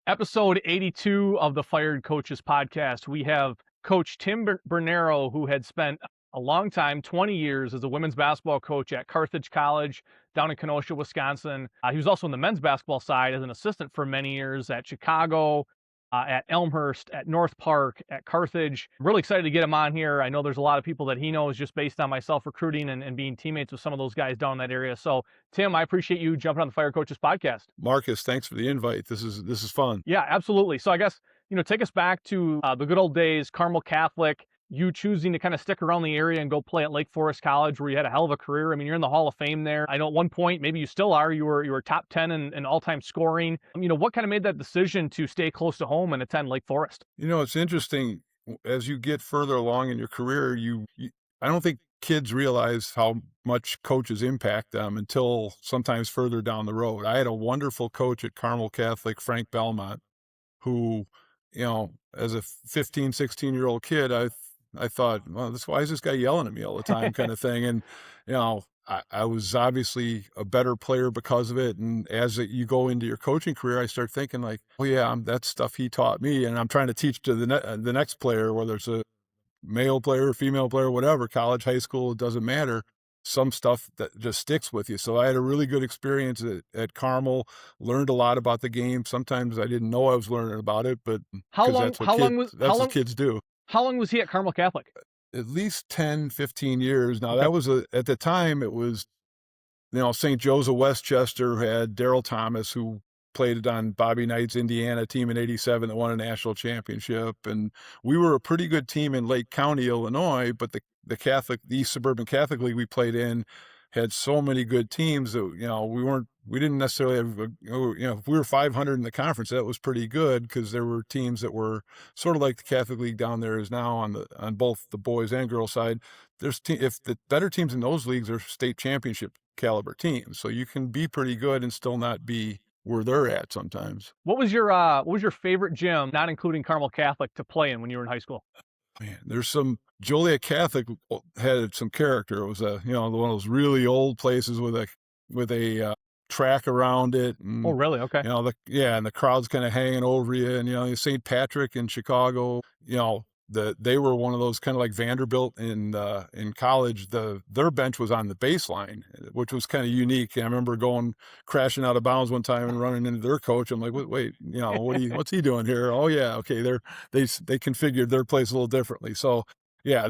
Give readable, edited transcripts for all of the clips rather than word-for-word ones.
Episode 82 of the Fired Coaches podcast. We have Coach Tim Bernero, who had spent a long time, 20 years, as a women's basketball coach at Carthage College down in Kenosha, Wisconsin. He was also on the men's basketball side as an assistant for many years at Chicago, at Elmhurst, at North Park, at Carthage. I'm really excited to get him on here. I know there's a lot of people that he knows just based on myself recruiting and being teammates with some of those guys down in that area. So, Tim, I appreciate you jumping on the Fired Coaches podcast. Marcus, thanks for the invite. This is fun. Yeah, absolutely. So I guess, take us back to the good old days, Carmel Catholic, you choosing to kind of stick around the area and go play at Lake Forest College, where you had a hell of a career. I mean, you're in the Hall of Fame there. I know at one point, maybe you still are, you were top 10 in all-time scoring. What kind of made that decision to stay close to home and attend Lake Forest? It's interesting. As you get further along in your career, I don't think kids realize how much coaches impact them until sometimes further down the road. I had a wonderful coach at Carmel Catholic, Frank Belmont, who, as a 15, 16-year-old kid, I thought, well, why is this guy yelling at me all the time kind of thing? And, I was obviously a better player because of it. And as you go into your coaching career, I start thinking like, oh yeah, that's stuff he taught me. And I'm trying to teach to the next player, whether it's a male player, female player, whatever, college, high school, it doesn't matter. Some stuff that just sticks with you. So I had a really good experience at Carmel, learned a lot about the game. Sometimes I didn't know I was learning about it, but How that's what kids do. How long was he at Carmel Catholic? At least 10, 15 years. Now that was at the time it was, St. Joe's of Westchester had Daryl Thomas, who played on Bobby Knight's Indiana team in '87 that won a national championship. And we were a pretty good team in Lake County, Illinois, but the East Suburban Catholic League we played in had so many good teams that, we didn't necessarily have, if we were 500 in the conference, that was pretty good because there were teams that were sort of like the Catholic League down there is now on both the boys and girls side. If the better teams in those leagues are state championship caliber teams, so you can be pretty good and still not be where they're at sometimes. What was your favorite gym, not including Carmel Catholic, to play in when you were in high school? Man, there's some Joliet Catholic had some character. It was one of those really old places with a track around it. And, oh, really? Okay. And the crowd's kind of hanging over you. And St. Patrick in Chicago, they were one of those kind of like Vanderbilt in college. Their bench was on the baseline, which was kind of unique. I remember going crashing out of bounds one time and running into their coach. I'm like, wait, what's he doing here? Oh yeah, okay. They configured their place a little differently. So yeah,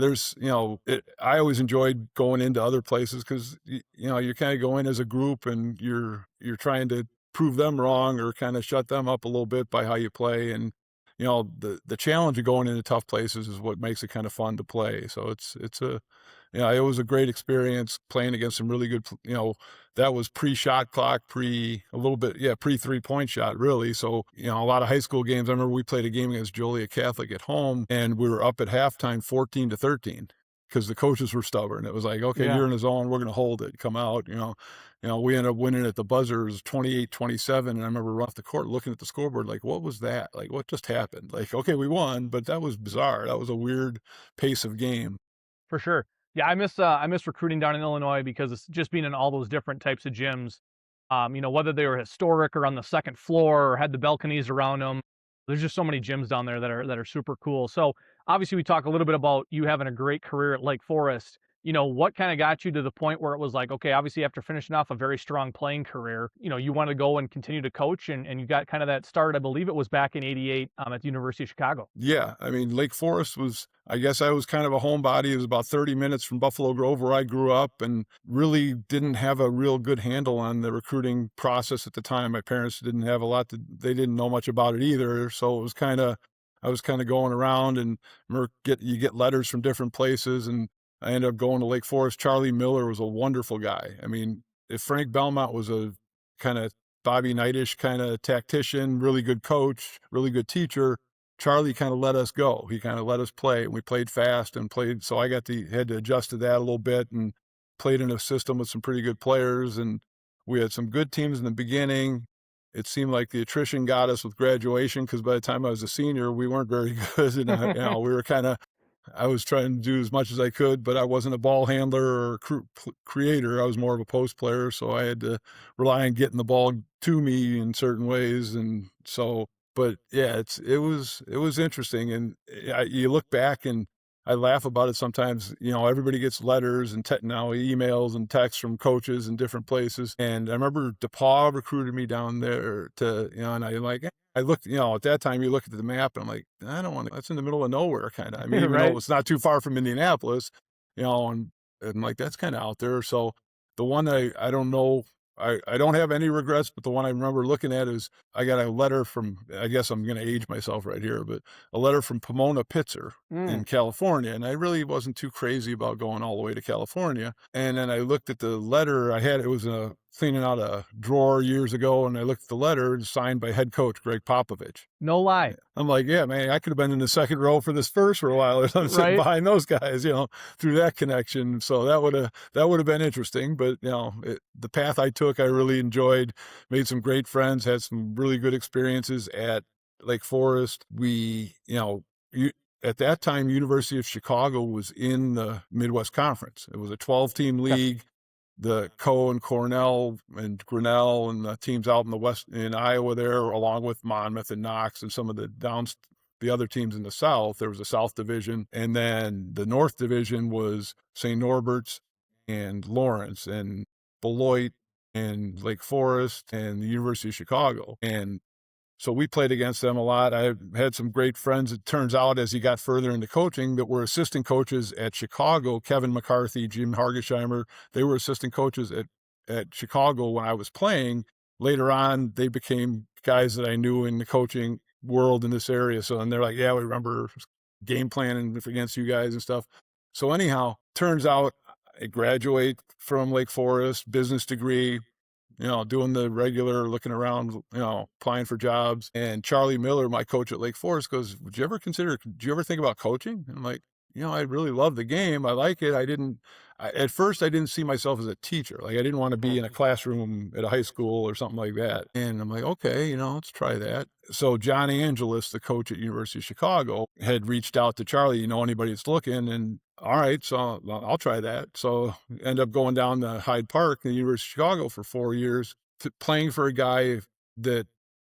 I always enjoyed going into other places because you kind of go in as a group and you're trying to prove them wrong or kind of shut them up a little bit by how you play. And the challenge of going into tough places is what makes it kind of fun to play. So it was a great experience playing against some really good, that was pre-shot clock, pre 3-point shot really. So, a lot of high school games, I remember we played a game against Joliet Catholic at home and we were up at halftime 14-13 because the coaches were stubborn. It was like, okay, You're in the zone, we're going to hold it, come out, we ended up winning at the buzzer. It was 28-27. And I remember running off the court looking at the scoreboard, like, what was that? Like, what just happened? Like, okay, we won, but that was bizarre. That was a weird pace of game. For sure. Yeah, I miss recruiting down in Illinois because it's just being in all those different types of gyms. Whether they were historic or on the second floor or had the balconies around them. There's just so many gyms down there that are super cool. So obviously we talk a little bit about you having a great career at Lake Forest. What kind of got you to the point where it was like, okay, obviously after finishing off a very strong playing career, you want to go and continue to coach and you got kind of that start, I believe it was back in '88 at the University of Chicago. Yeah. I mean, Lake Forest I guess I was kind of a homebody. It was about 30 minutes from Buffalo Grove where I grew up and really didn't have a real good handle on the recruiting process at the time. My parents didn't have they didn't know much about it either. So it was I was kind of going around and you get letters from different places and I ended up going to Lake Forest. Charlie Miller was a wonderful guy. I mean, if Frank Belmont was a kind of Bobby Knightish kind of tactician, really good coach, really good teacher, Charlie kind of let us go. He kind of let us play and we played fast and played. So I had to adjust to that a little bit and played in a system with some pretty good players. And we had some good teams in the beginning. It seemed like the attrition got us with graduation because by the time I was a senior, we weren't very good. And we were I was trying to do as much as I could, but I wasn't a ball handler or creator. I was more of a post player. So I had to rely on getting the ball to me in certain ways. And so But yeah, it was interesting, and you look back and I laugh about it sometimes. You know, everybody gets letters and now emails and texts from coaches in different places. And I remember DePaul recruited me down there to, you know, and I looked, you know, at that time you look at the map and I'm like, I don't want to, that's in the middle of nowhere kind of. I mean, even though Right? it's not too far from Indianapolis, you know, and like, that's kind of out there. So the one I don't know, I don't have any regrets, but the one I remember looking at is I got a letter from, I guess I'm going to age myself right here, but a letter from Pomona Pitzer Mm. in California. And I really wasn't too crazy about going all the way to California. And then I looked at the letter I had, it was cleaning out a drawer years ago. And I looked at the letter signed by head coach Greg Popovich. No lie. I'm like, yeah, man, I could have been in the second row for this first for a while or something, sitting Right? behind those guys, you know, through that connection. So that would have been interesting. But you know, the path I took, I really enjoyed. Made some great friends, had some really good experiences at Lake Forest. You know, at that time, University of Chicago was in the Midwest Conference. It was a 12-team Okay. league. The Co and Cornell and Grinnell and the teams out in the west in Iowa there, along with Monmouth and Knox and some of the other teams in the South. There was a South Division, and then the North Division was St. Norbert's and Lawrence and Beloit and Lake Forest and the University of Chicago. And so we played against them a lot. I had some great friends, it turns out, as he got further into coaching, that were assistant coaches at Chicago. Kevin McCarthy, Jim Hargesheimer, they were assistant coaches at Chicago when I was playing. Later on, they became guys that I knew in the coaching world in this area. So, and they're like, yeah, we remember game planning against you guys and stuff. So anyhow, turns out I graduate from Lake Forest, business degree, you know, doing the regular looking around, you know, applying for jobs. And Charlie Miller, my coach at Lake Forest, goes, do you ever think about coaching? And I'm like, you know, I really love the game. I like it. At first I didn't see myself as a teacher. Like I didn't want to be in a classroom at a high school or something like that. And I'm like, okay, you know, let's try that. So John Angelus, the coach at University of Chicago, had reached out to Charlie, you know, anybody that's looking, and all right, so I'll try that. So end up going down to Hyde Park in the University of Chicago for 4 years, playing for a guy that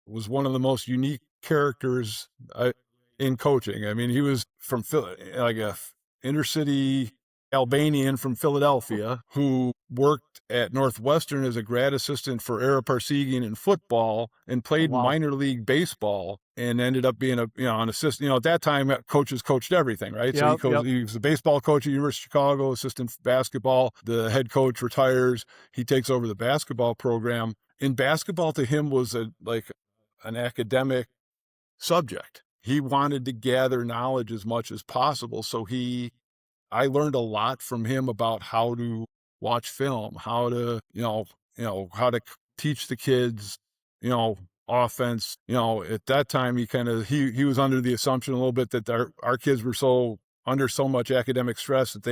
was one of the most unique characters in coaching. I mean, he was from like a inner city Albanian from Philadelphia who worked at Northwestern as a grad assistant for Ara Parsegian in football and Oh, played wow. minor league baseball and ended up being an assistant. You know, at that time, coaches coached everything, right? So Yep. Yep. he was a baseball coach at University of Chicago, assistant basketball. The head coach retires. He takes over the basketball program. In basketball, to him was like an academic subject. He wanted to gather knowledge as much as possible. So I learned a lot from him about how to watch film, how to, how to teach the kids, you know, offense. You know, at that time, he was under the assumption a little bit that our kids were under so much academic stress that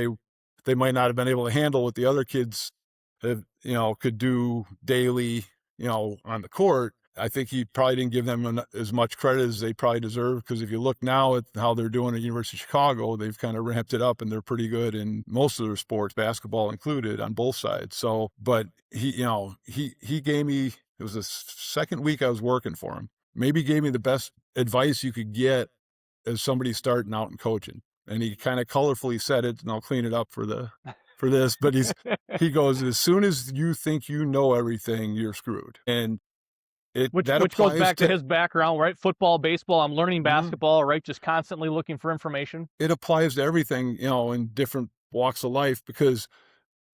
they might not have been able to handle what the other kids could do daily, on the court. I think he probably didn't give them as much credit as they probably deserve, because if you look now at how they're doing at University of Chicago, they've kind of ramped it up and they're pretty good in most of their sports, basketball included, on both sides. So, but he gave me, it was the second week I was working for him, maybe gave me the best advice you could get as somebody starting out in coaching. And he kind of colorfully said it, and I'll clean it up for this, but he goes, as soon as you think you know everything, you're screwed. And Which that goes applies back to his background, right? Football, baseball. I'm learning Mhm. basketball, right? Just constantly looking for information. It applies to everything, in different walks of life, because,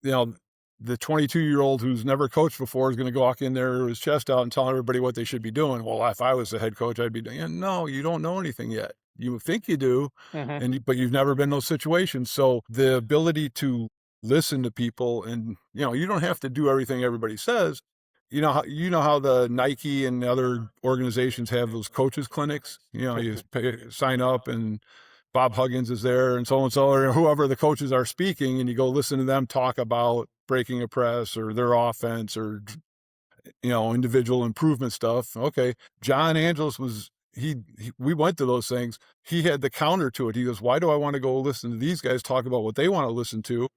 you know, the 22-year-old who's never coached before is going to walk in there with his chest out and tell everybody what they should be doing. Well, if I was the head coach, I'd be doing, no, you don't know anything yet. You think you do, Hmm. but you've never been in those situations. So the ability to listen to people, and, you don't have to do everything everybody says. You know how the Nike and the other organizations have those coaches clinics. You sign up, and Bob Huggins is there, and so, or whoever the coaches are speaking, and you go listen to them talk about breaking a press or their offense or, individual improvement stuff. Okay. John Angelus we went to those things. He had the counter to it. He goes, why do I want to go listen to these guys talk about what they want to listen to?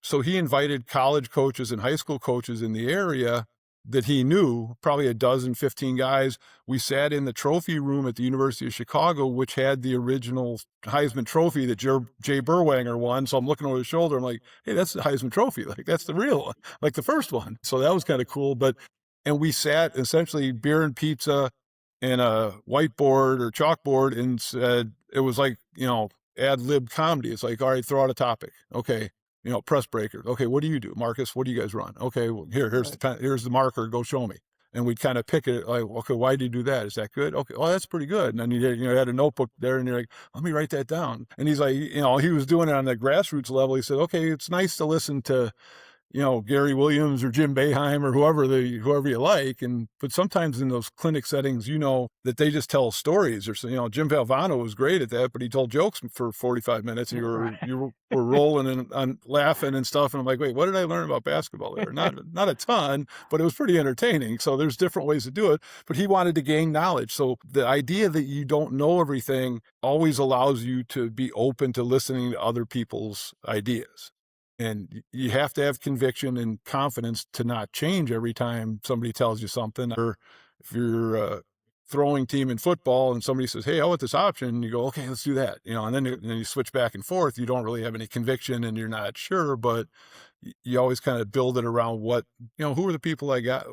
So he invited college coaches and high school coaches in the area that he knew, probably a dozen, 15 guys. We sat in the trophy room at the University of Chicago, which had the original Heisman Trophy that Jay Burwanger won. So I'm looking over his shoulder. I'm like, hey, that's the Heisman Trophy. Like, that's the real one, like the first one. So that was kind of cool. And we sat essentially beer and pizza and a whiteboard or chalkboard and said, it was like, ad lib comedy. It's like, all right, throw out a topic. Okay. Press breakers. Okay, what do you do, Marcus? What do you guys run? Okay, well, here's the marker. Go show me. And we'd kind of pick it like, okay, why do you do that? Is that good? Okay, well, that's pretty good. And then you had a notebook there, and you're like, let me write that down. And he's like, he was doing it on the grassroots level. He said, okay, it's nice to listen to Gary Williams or Jim Boeheim or whoever you like. But sometimes in those clinic settings, that they just tell stories or so, Jim Valvano was great at that, but he told jokes for 45 minutes and you were rolling and laughing and stuff. And I'm like, wait, what did I learn about basketball there? Not a ton, but it was pretty entertaining. So there's different ways to do it, but he wanted to gain knowledge. So the idea that you don't know everything always allows you to be open to listening to other people's ideas. And you have to have conviction and confidence to not change every time somebody tells you something. Or if you're a throwing team in football and somebody says, hey, I want this option, you go, okay, let's do that. And then you switch back and forth. You don't really have any conviction and you're not sure, but you always kind of build it around what, who are the people I got?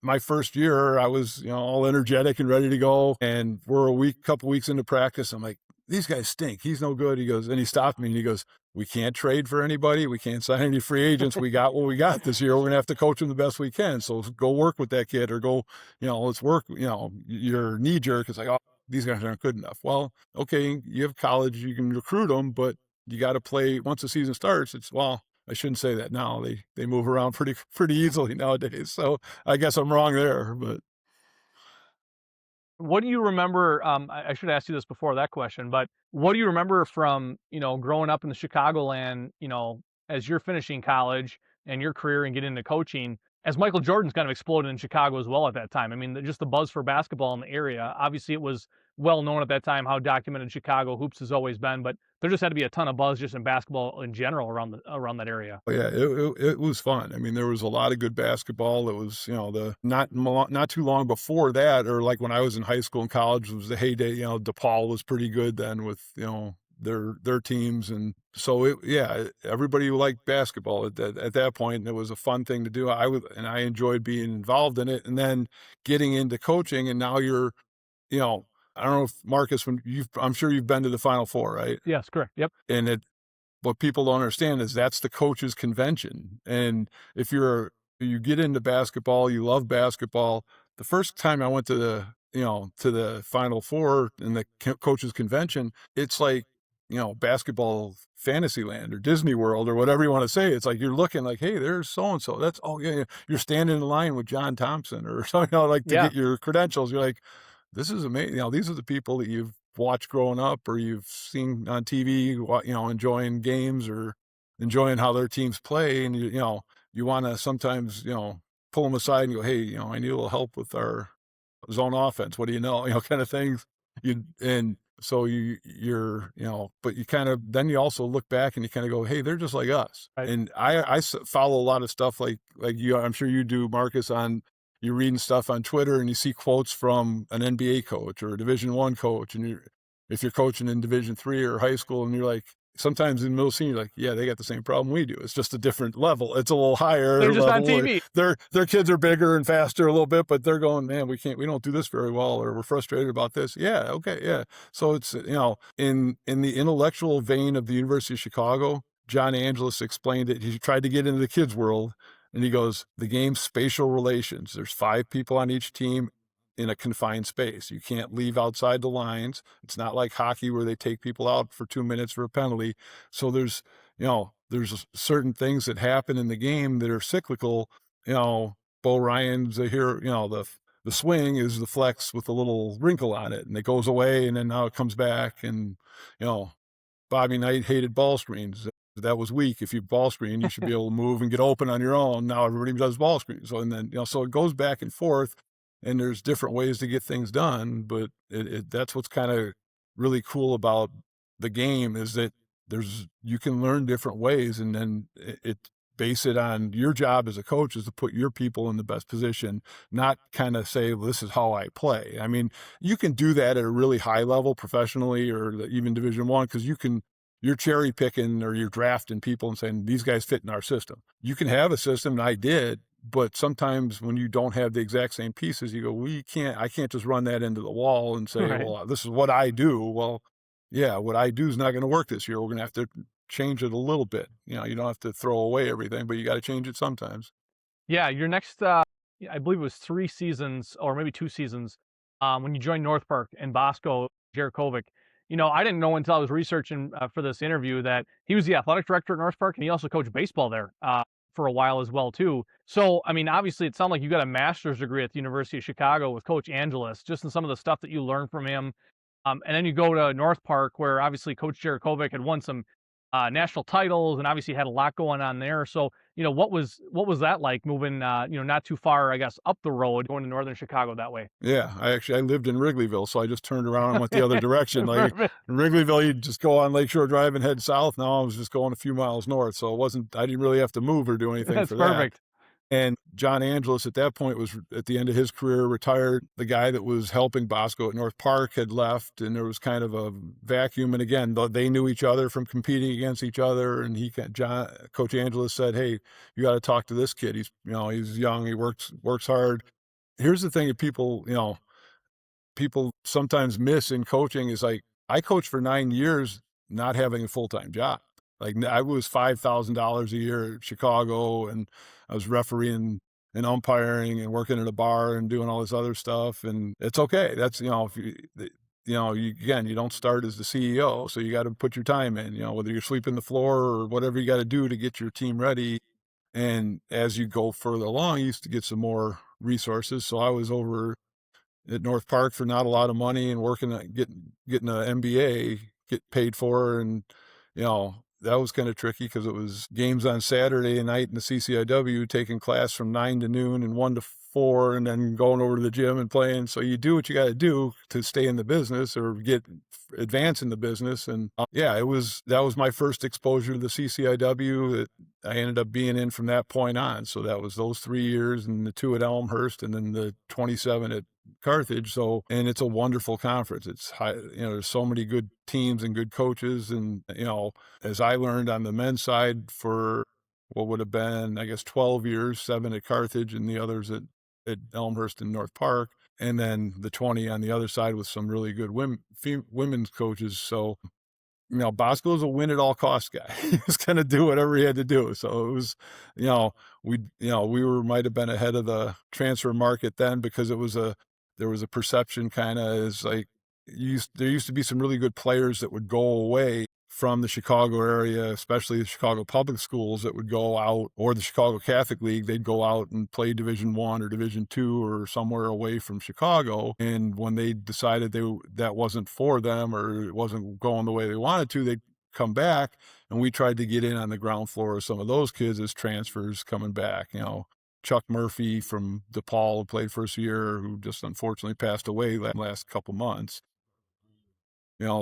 My first year, I was, all energetic and ready to go. And we're couple weeks into practice. I'm like, these guys stink. He's no good. He goes, and he stopped me and he goes, we can't trade for anybody. We can't sign any free agents. We got what we got this year. We're going to have to coach him the best we can. So go work with that kid or go, let's work, your knee jerk is like, oh, these guys aren't good enough. Well, okay, you have college, you can recruit them, but you got to play once the season starts. I shouldn't say that now. They move around pretty easily nowadays. So I guess I'm wrong there, but. What do you remember? I should ask you this before that question, but what do you remember from, growing up in the Chicagoland, as you're finishing college and your career and getting into coaching, as Michael Jordan's kind of exploded in Chicago as well at that time? I mean, just the buzz for basketball in the area. Obviously, it was well known at that time how documented Chicago hoops has always been, but there just had to be a ton of buzz just in basketball in general around that area. Yeah, it was fun. I mean, there was a lot of good basketball. It was, not too long before that, or like when I was in high school and college, was the heyday. DePaul was pretty good then with, their teams. And so everybody liked basketball at that point. And it was a fun thing to do. I enjoyed being involved in it and then getting into coaching. And now you're, I don't know if Marcus, I'm sure you've been to the Final Four, right? Yes, correct. Yep. And what people don't understand is that's the coaches' convention. And if you get into basketball, you love basketball. The first time I went to the Final Four in the coaches' convention, it's like, basketball Fantasyland or Disney World or whatever you want to say. It's like you're looking like, hey, there's so-and-so. That's, oh, yeah. You're standing in line with John Thompson or something, to get your credentials. You're like, this is amazing. These are the people that you've watched growing up or you've seen on TV, enjoying games or enjoying how their teams play. And, you want to sometimes, pull them aside and go, hey, I need a little help with our zone offense. What do you know? Kind of things. So you're, but you kind of, then you also look back and you kind of go, hey, they're just like us. Right. And I follow a lot of stuff like you, I'm sure you do, Marcus, you're reading stuff on Twitter and you see quotes from an NBA coach or a Division I coach. And if you're coaching in Division III or high school and you're like, sometimes in middle senior, like, yeah, they got the same problem we do. It's just a different level. It's a little higher. They're just on TV. Their kids are bigger and faster a little bit, but they're going, man, we don't do this very well, or we're frustrated about this. Yeah. Okay. Yeah. So it's, in the intellectual vein of the University of Chicago, John Angelus explained it. He tried to get into the kids' world and he goes, the game's spatial relations. There's 5 people on each team in a confined space. You can't leave outside the lines. It's not like hockey where they take people out for 2 minutes for a penalty. So there's certain things that happen in the game that are cyclical. Bo Ryan's here, the swing is the flex with a little wrinkle on it and it goes away and then now it comes back. And, Bobby Knight hated ball screens. That was weak. If you ball screen, you should be able to move and get open on your own. Now everybody does ball screens. So, and then, so it goes back and forth. And there's different ways to get things done, but that's what's kind of really cool about the game is that you can learn different ways, and then base it on your job as a coach is to put your people in the best position, not kind of say, well, this is how I play. I mean, you can do that at a really high level professionally or even Division I, because you're cherry picking or you're drafting people and saying, these guys fit in our system. You can have a system, and I did, but sometimes when you don't have the exact same pieces, you go, I can't just run that into the wall and say, Right. well, this is what I do. Well, yeah, what I do is not going to work this year. We're going to have to change it a little bit. You don't have to throw away everything, but you got to change it sometimes. Yeah, your next, I believe it was 3 seasons or maybe 2 seasons, when you joined North Park and Bosco Jarakovic. I didn't know until I was researching, for this interview that he was the athletic director at North Park, and he also coached baseball there, for a while as well too. So, I mean, obviously, it sounded like you got a master's degree at the University of Chicago with Coach Angelus, just in some of the stuff that you learned from him. And then you go to North Park, where obviously Coach Jarakovic had won some national titles, and obviously had a lot going on there. So, what was that like moving, not too far, I guess, up the road, going to northern Chicago that way? Yeah, I lived in Wrigleyville, so I just turned around and went the other direction. Like Perfect. in Wrigleyville, you just go on Lakeshore Drive and head south. Now I was just going a few miles north, so I didn't really have to move or do anything That's for that. perfect. And John Angelus at that point was at the end of his career, retired. The guy that was helping Bosco at North Park had left, and there was kind of a vacuum. And again, they knew each other from competing against each other. And Coach Angelus said, "Hey, you got to talk to this kid. He's young. He works hard." Here's the thing that people sometimes miss in coaching is like, I coached for 9 years not having a full-time job. Like I was $5,000 a year at Chicago, and I was refereeing and umpiring and working at a bar and doing all this other stuff. And it's okay. That's, if you don't start as the CEO, so you got to put your time in, whether you're sweeping the floor or whatever you got to do to get your team ready. And as you go further along, you used to get some more resources. So I was over at North Park for not a lot of money and working at getting an MBA, get paid for. And, that was kind of tricky because it was games on Saturday night in the CCIW, taking class from 9 to noon and 1 to 4, and then going over to the gym and playing. So you do what you got to do to stay in the business or advance in the business. And that was my first exposure to the CCIW that I ended up being in from that point on. So that was those 3 years, and the 2 at Elmhurst, and then the 27 at Carthage. So, and it's a wonderful conference. It's high, there's so many good teams and good coaches. And, as I learned on the men's side for what would have been, I guess, 12 years, 7 at Carthage and the others at Elmhurst and North Park. And then the 20 on the other side with some really good women's coaches. So, Bosco's a win at all costs guy. He was going to do whatever he had to do. So it was, we might have been ahead of the transfer market then, because there was a perception kind of as like, there used to be some really good players that would go away from the Chicago area, especially the Chicago public schools, that would go out, or the Chicago Catholic League. They'd go out and play Division I or Division II or somewhere away from Chicago. And when they decided that wasn't for them, or it wasn't going the way they wanted to, they'd come back. And we tried to get in on the ground floor of some of those kids as transfers coming back. Chuck Murphy from DePaul, who played first year, who just unfortunately passed away last couple months.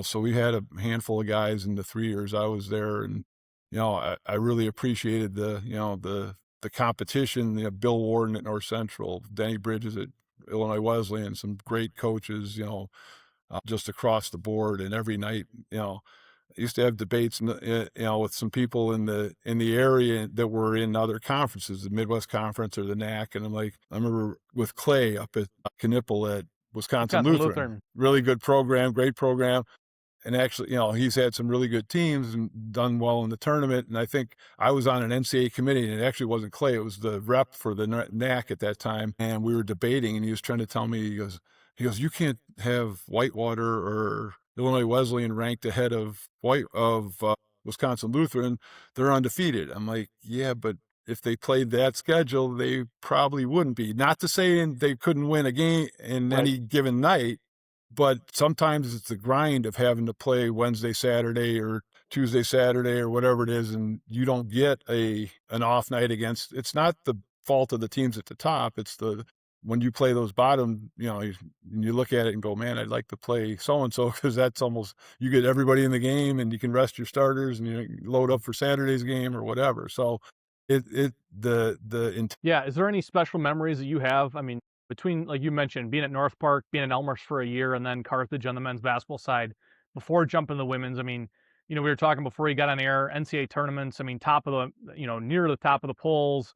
So we had a handful of guys in the 3 years I was there. And, I really appreciated the competition. Bill Warden at North Central, Denny Bridges at Illinois Wesleyan, some great coaches, just across the board. And every night, I used to have debates, with some people in the area that were in other conferences, the Midwest Conference or the NAC. And I remember with Clay up at Knipple at Wisconsin Wisconsin Lutheran, Lutheran. really good program, great program. And actually, he's had some really good teams and done well in the tournament. And I think I was on an NCAA committee, and it actually wasn't Clay. It was the rep for the NAC at that time. And we were debating, and he was trying to tell me, he goes, you can't have Whitewater or Illinois Wesleyan ranked ahead of Wisconsin Lutheran. They're undefeated. I'm like, yeah, but if they played that schedule, they probably wouldn't be. Not to say they couldn't win a game in any given night, but sometimes it's the grind of having to play Wednesday, Saturday, or Tuesday, Saturday, or whatever it is, and you don't get an off night against. It's not the fault of the teams at the top. It's when you play those bottom, you look at it and go, man, I'd like to play so-and-so, because that's almost, you get everybody in the game and you can rest your starters and you load up for Saturday's game or whatever. So Yeah, is there any special memories that you have? I mean, between, like you mentioned, being at North Park, being at Elmhurst for a year, and then Carthage on the men's basketball side before jumping the women's. I mean, we were talking before you got on air, NCAA tournaments. I mean, top of the, near the top of the polls.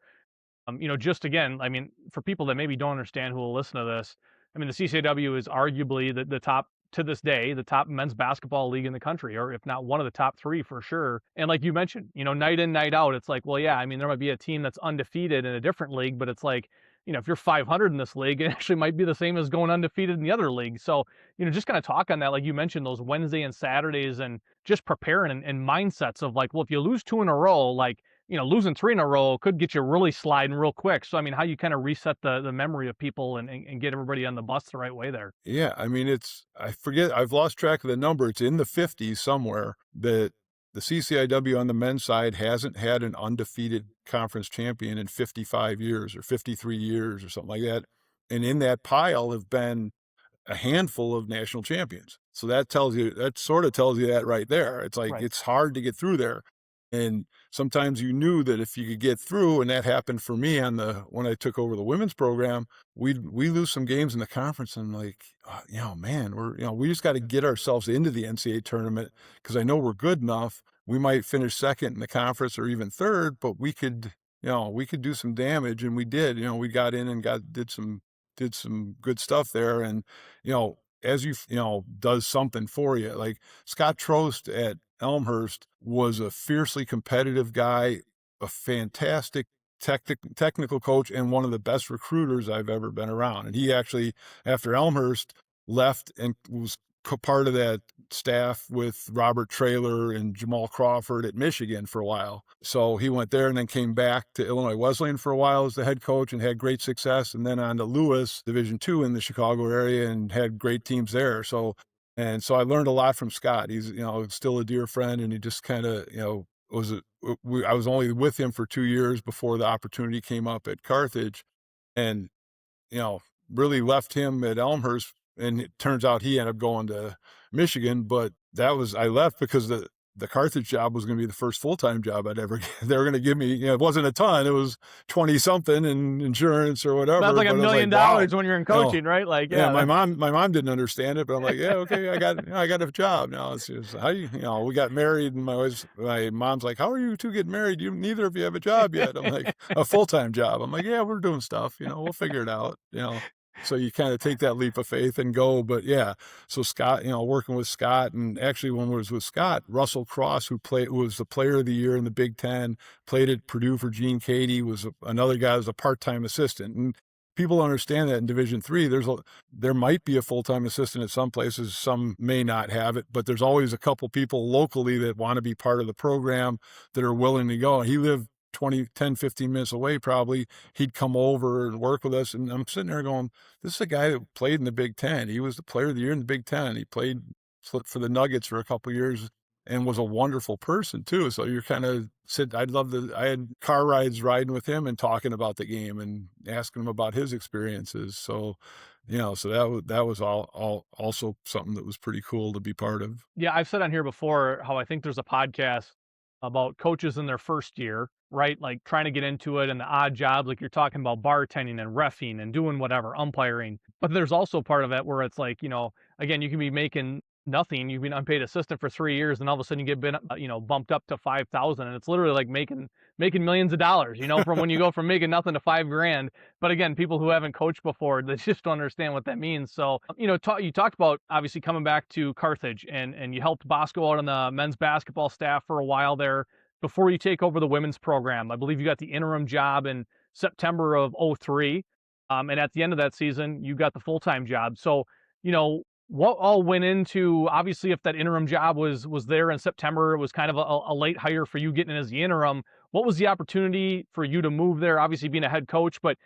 Just again, I mean, for people that maybe don't understand who will listen to this, I mean, the CCAW is arguably the top, to this day, the top men's basketball league in the country, or if not one of the top three for sure. And like you mentioned, night in, night out, it's like, well, yeah, I mean, there might be a team that's undefeated in a different league, but it's like, if you're 500 in this league, it actually might be the same as going undefeated in the other league. So, just kind of talk on that, like you mentioned, those Wednesday and Saturdays, and just preparing and mindsets of like, well, if you lose two in a row, like, losing three in a row could get you really sliding real quick. So, I mean, how you kind of reset the memory of people and get everybody on the bus the right way there. Yeah, I mean, I forget, I've lost track of the number. It's in the 50s somewhere that the CCIW on the men's side hasn't had an undefeated conference champion in 55 years or 53 years or something like that. And in that pile have been a handful of national champions. So that sort of tells you that right there. It's like, Right. it's hard to get through there. And sometimes you knew that if you could get through, and that happened for me when I took over the women's program, we lose some games in the conference, and like, man, we just got to get ourselves into the NCAA tournament, because I know we're good enough. We might finish second in the conference or even third, but we could do some damage, and we did. We got in and did some good stuff there, and as does something for you. Like Scott Trost at Elmhurst was a fiercely competitive guy, a fantastic technical coach, and one of the best recruiters I've ever been around. And he actually, after Elmhurst, left and was part of that staff with Robert Traylor and Jamal Crawford at Michigan for a while. So he went there and then came back to Illinois Wesleyan for a while as the head coach and had great success, and then on to Lewis Division II in the Chicago area and had great teams there. So I learned a lot from Scott. He's, still a dear friend, and he just kind of, I was only with him for 2 years before the opportunity came up at Carthage, and, you know, really left him at Elmhurst. And it turns out he ended up going to Michigan, but I left because the Carthage job was going to be the first full-time job I'd ever get. They were going to give me, it wasn't a ton. It was 20 something in insurance or whatever. That's like but $1 it was million wow. when you're in coaching, right? Like, Yeah, yeah. my mom didn't understand it, but I'm like, yeah, okay, I got a job now. It's just, how we got married, and my mom's like, how are you two getting married? Neither of you have a job yet. I'm like, a full-time job. I'm like, yeah, we're doing stuff, we'll figure it out, So you kind of take that leap of faith and go. But yeah, so Scott, working with Scott, and actually when I was with Scott, Russell Cross, who was the player of the year in the Big Ten, played at Purdue for Gene Cady, was another guy who was a part-time assistant. And people understand that in Division III, there might be a full-time assistant at some places, some may not have it, but there's always a couple people locally that want to be part of the program that are willing to go. He lived 15 minutes away probably. He'd come over and work with us, and I'm sitting there going, this is a guy that played in the Big Ten. He was the player of the year in the Big Ten. He played for the Nuggets for a couple of years and was a wonderful person too. So you're kind of I had car rides riding with him and talking about the game and asking him about his experiences. So, so that was all also something that was pretty cool to be part of. Yeah, I've said on here before how I think there's a podcast about coaches in their first year, right? Like trying to get into it and the odd jobs, like you're talking about bartending and reffing and doing whatever, umpiring. But there's also part of it where it's like, again, you can be making nothing. You've been unpaid assistant for 3 years, and all of a sudden you get bumped up to 5,000, and it's literally like making millions of dollars, from when you go from making nothing to $5,000. But again, people who haven't coached before, they just don't understand what that means. So, you talked about obviously coming back to Carthage, and you helped Bosco out on the men's basketball staff for a while there before you take over the women's program. I believe you got the interim job in September of 03. And at the end of that season, you got the full-time job. So, what all went into, obviously, if that interim job was there in September, it was kind of a late hire for you getting in as the interim. What was the opportunity for you to move there? Obviously being a head coach, but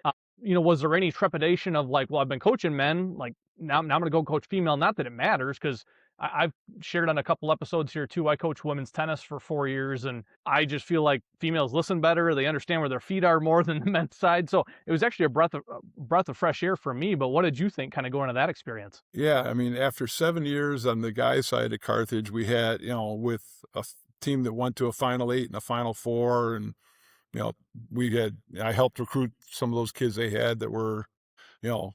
was there any trepidation of like, well, I've been coaching men, like now I'm going to go coach female? Not that it matters, because I've shared on a couple episodes here too. I coach women's tennis for 4 years, and I just feel like females listen better. They understand where their feet are more than the men's side. So it was actually a breath of fresh air for me. But what did you think kind of going to that experience? Yeah, I mean, after 7 years on the guys' side at Carthage, we had, with a team that went to a Final 8 and a Final 4, and You know, I helped recruit some of those kids they had that were, you know,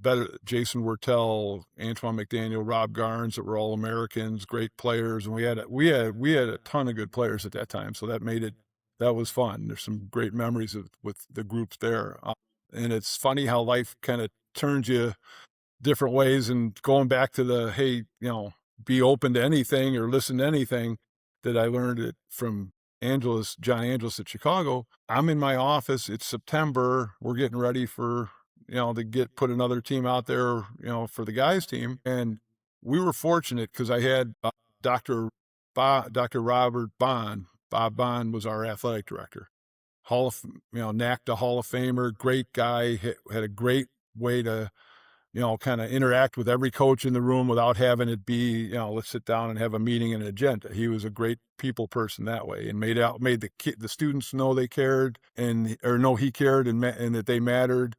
better. Jason Wertel, Antoine McDaniel, Rob Garnes, that were all Americans, great players, and we had a ton of good players at that time. So that was fun. There's some great memories with the groups there, and it's funny how life kind of turns you different ways. And going back to hey, be open to anything or listen to anything, that I learned it from John Angelus at Chicago. I'm in my office. It's September. We're getting ready for, to put another team out there, for the guys team. And we were fortunate because I had Dr. Robert Bond. Bob Bond was our athletic director. NACDA Hall of Famer, great guy, had a great way to, kind of interact with every coach in the room without having it be, let's sit down and have a meeting and an agenda. He was a great people person that way, and made the students know they cared, know he cared, and that they mattered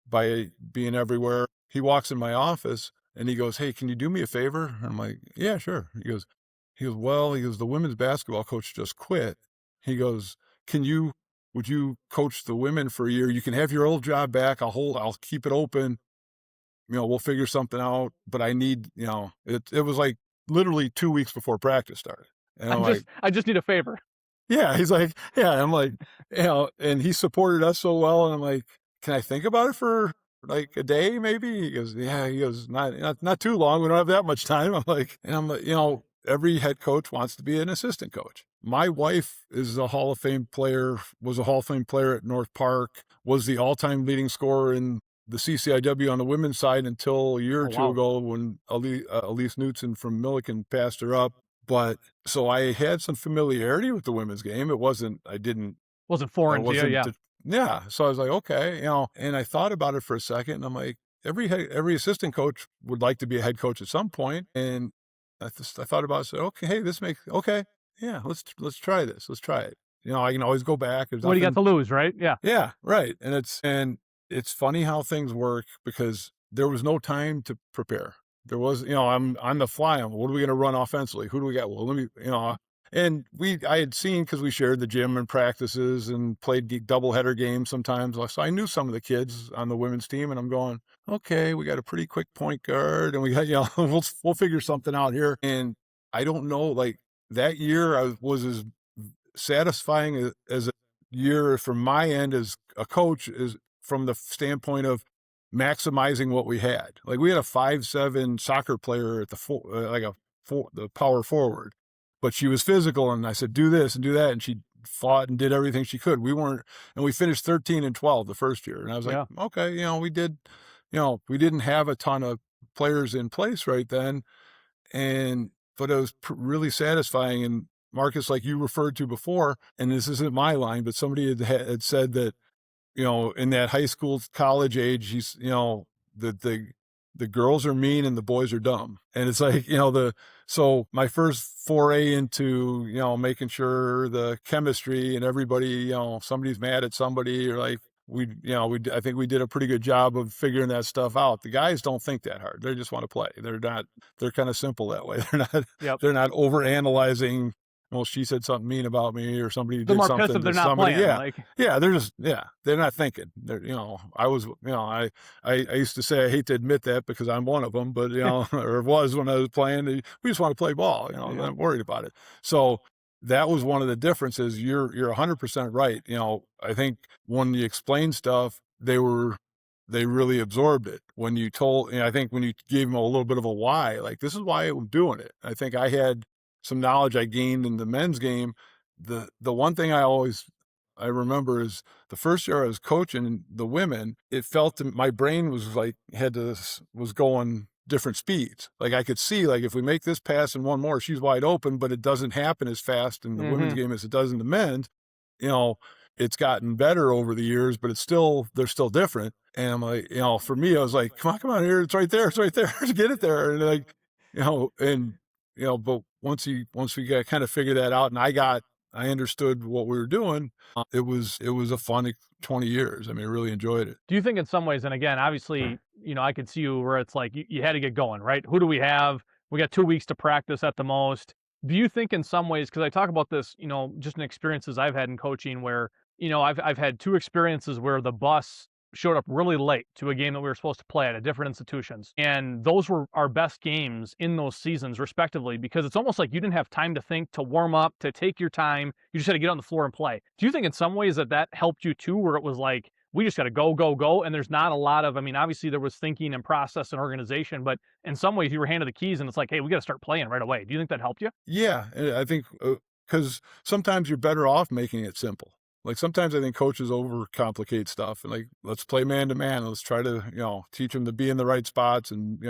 by being everywhere. He walks in my office and he goes, "Hey, can you do me a favor?" And I'm like, "Yeah, sure." The women's basketball coach just quit. He goes, would you coach the women for a year? You can have your old job back. I'll keep it open. We'll figure something out, but I need, it was like literally 2 weeks before practice started. And I just need a favor. Yeah. He's like, yeah. I'm like, and he supported us so well. And I'm like, can I think about it for like a day, maybe? He goes, yeah. He goes, not too long. We don't have that much time. I'm like, every head coach wants to be an assistant coach. My wife was a Hall of Fame player at North Park, was the all-time leading scorer in the CCIW on the women's side until a year or two ago, when Elise Knutson from Milliken passed her up. But so I had some familiarity with the women's game. Wasn't foreign to you, yeah. Yeah. So I was like, okay, and I thought about it for a second, and I'm like, every assistant coach would like to be a head coach at some point. And I thought about it, said, okay, yeah, let's try this. Let's try it. I can always go back. What do you got to lose, right? Yeah. Yeah, right. And it's funny how things work, because there was no time to prepare. There was, I'm on the fly. What are we going to run offensively? Who do we got? Well, let me, and I had seen, because we shared the gym and practices and played doubleheader games sometimes. So I knew some of the kids on the women's team, and I'm going, okay, we got a pretty quick point guard, and we got, we'll figure something out here. And I don't know, like that year was as satisfying as a year from my end as a coach, is from the standpoint of maximizing what we had. Like we had a 5'7" soccer player at the power forward, but she was physical. And I said, do this and do that. And she fought and did everything she could. We finished 13-12 the first year. And I was like, okay, we didn't have a ton of players in place right then. But it was really satisfying. And Marcus, like you referred to before, and this isn't my line, but somebody had said that, in that high school, college age, he's, the girls are mean and the boys are dumb. And it's like, so my first foray into, making sure the chemistry and everybody, somebody's mad at somebody, or like I think we did a pretty good job of figuring that stuff out. The guys don't think that hard. They just want to play. They're kind of simple that way. They're not over analyzing. Well, she said something mean about me, or somebody did something to somebody. They're not thinking. I used to say, I hate to admit that because I'm one of them, but, or was when I was playing, we just want to play ball, I'm not worried about it. So that was one of the differences. You're 100% right. I think when you explain stuff, they really absorbed it. When you I think when you gave them a little bit of a why, like, this is why I'm doing it. I think I had some knowledge I gained in the men's game. The one thing I remember is the first year I was coaching the women, it felt my brain was like, was going different speeds. Like I could see, like, if we make this pass and one more, she's wide open, but it doesn't happen as fast in the women's game as it does in the men's. It's gotten better over the years, but they're still different. And I'm like, for me, I was like, come on here. It's right there. Get it there. And like, but once we got kind of figured that out, and I understood what we were doing, it was a fun 20 years. I mean, I really enjoyed it. Do you think in some ways, and again, obviously, I could see you where it's like you had to get going, right? Who do we have? We got 2 weeks to practice at the most. Do you think in some ways, because I talk about this, just in experiences I've had in coaching, where I've had 2 experiences where the bus showed up really late to a game that we were supposed to play at different institutions, and those were our best games in those seasons respectively, because it's almost like you didn't have time to think, to warm up, to take your time. You just had to get on the floor and play. Do you think in some ways that helped you too, where it was like, we just gotta go, go, go, and there's not a lot of, I mean, obviously there was thinking and process and organization, but in some ways you were handed the keys and it's like, "Hey, we gotta start playing right away." Do you think that helped you? Yeah, I think, because sometimes you're better off making it simple. Like, sometimes I think coaches overcomplicate stuff and, like, let's play man to man. Let's try to, teach them to be in the right spots and,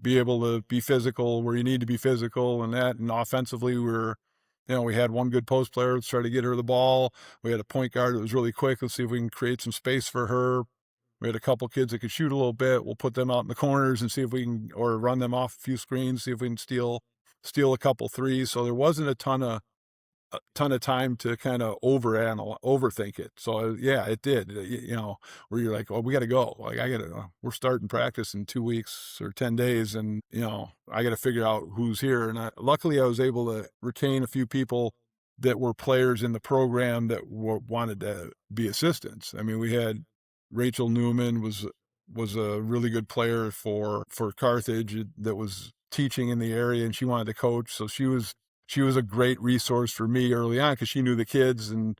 be able to be physical where you need to be physical and that. And offensively, we had one good post player. Let's try to get her the ball. We had a point guard that was really quick. Let's see if we can create some space for her. We had a couple kids that could shoot a little bit. We'll put them out in the corners and see if we can, or run them off a few screens, see if we can steal a couple threes. So there wasn't a ton of time to kind of overthink it. So yeah, it did. Where you're like, oh, we got to go. Like we're starting practice in 2 weeks or 10 days, and I got to figure out who's here. And luckily, I was able to retain a few people that were players in the program that wanted to be assistants. I mean, we had Rachel Newman was a really good player for Carthage that was teaching in the area, and she wanted to coach. So she was a great resource for me early on because she knew the kids, and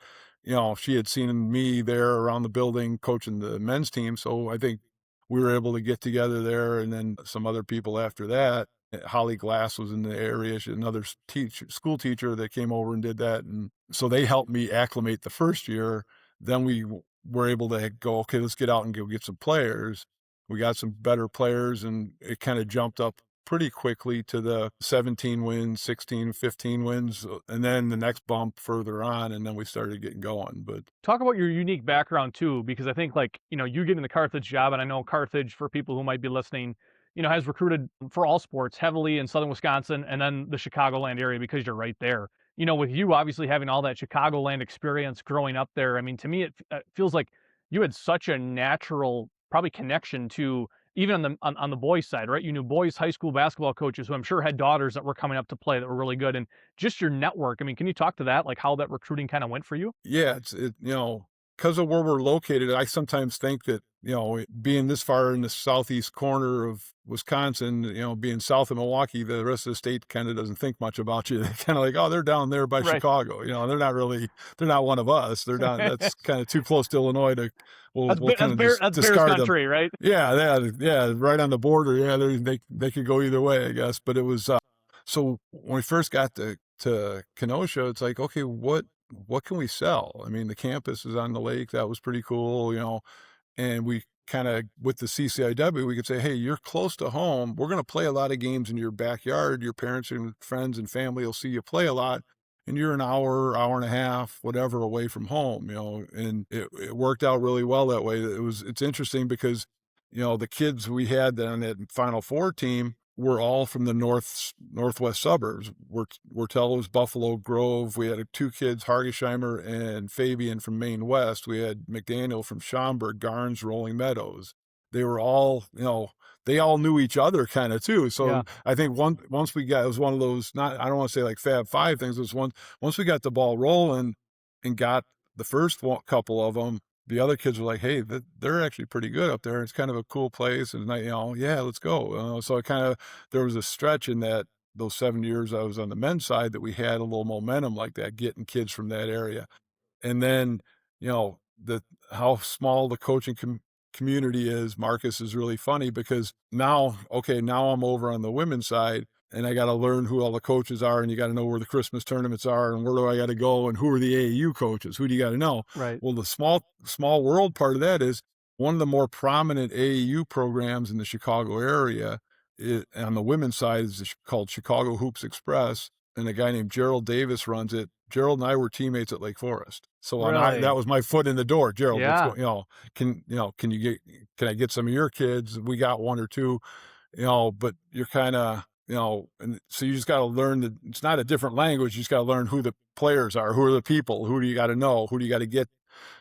she had seen me there around the building coaching the men's team. So I think we were able to get together there, and then some other people after that. Holly Glass was in the area. She's another school teacher that came over and did that, and so they helped me acclimate the first year. Then we were able to go, okay, let's get out and go get some players. We got some better players, and it kind of jumped up pretty quickly to the 17 wins, 16, 15 wins, and then the next bump further on, and then we started getting going. But Talk about your unique background too, because I think like, you getting the Carthage job, and I know Carthage, for people who might be listening, has recruited for all sports heavily in Southern Wisconsin and then the Chicagoland area because you're right there. With you obviously having all that Chicagoland experience growing up there, I mean, to me, it feels like you had such a natural, probably connection to, even on the boys side, right? You knew boys high school basketball coaches who I'm sure had daughters that were coming up to play that were really good, and just your network. I mean, can you talk to that, like how that recruiting kind of went for you? yeah, because of where we're located, I sometimes think that, being this far in the southeast corner of Wisconsin, being south of Milwaukee, the rest of the state kind of doesn't think much about you. They're kind of like, oh, they're down there by Right. Chicago. They're not one of us. They're not, that's kind of too close to Illinois to, we'll kind of just That's Bears discard them. country, right? Yeah, yeah, right on the border. Yeah, they could go either way, I guess. But it was, so when we first got to Kenosha, it's like, okay, what can we sell? I mean, the campus is on the lake. That was pretty cool, and we kind of, with the CCIW, we could say, hey, you're close to home. We're going to play a lot of games in your backyard. Your parents and friends and family will see you play a lot. And you're an hour and a half, whatever, away from home, and it worked out really well that way. It's interesting because, the kids we had on that Final Four team were all from the northwest suburbs. Wortell was Buffalo Grove. We had two kids, Hargesheimer and Fabian, from Maine West. We had McDaniel from Schaumburg, Garnes, Rolling Meadows. They were all, they all knew each other kind of too. So Yeah. I think once we got, it was one of those, not, I don't want to say like Fab Five things. It was once we got the ball rolling and got the first couple of them, the other kids were like, hey, they're actually pretty good up there. It's kind of a cool place. And yeah, let's go. So it kind of, there was a stretch in those 7 years I was on the men's side that we had a little momentum like that, getting kids from that area. And then, the how small the coaching community is, Marcus, is really funny because now I'm over on the women's side and I got to learn who all the coaches are, and you got to know where the Christmas tournaments are and where do I got to go and who are the AAU coaches, who do you got to know? Right. Well, the small world part of that is one of the more prominent AAU programs in the Chicago area on the women's side is called Chicago Hoops Express, and a guy named Gerald Davis runs it. Gerald and I were teammates at Lake Forest. So that Really? was my foot in the door. Gerald, let's Yeah. go, can I get some of your kids? We got one or two, but you're kind of, and so you just got to learn that it's not a different language. You just got to learn who the players are, who are the people, who do you got to know, who do you got to get,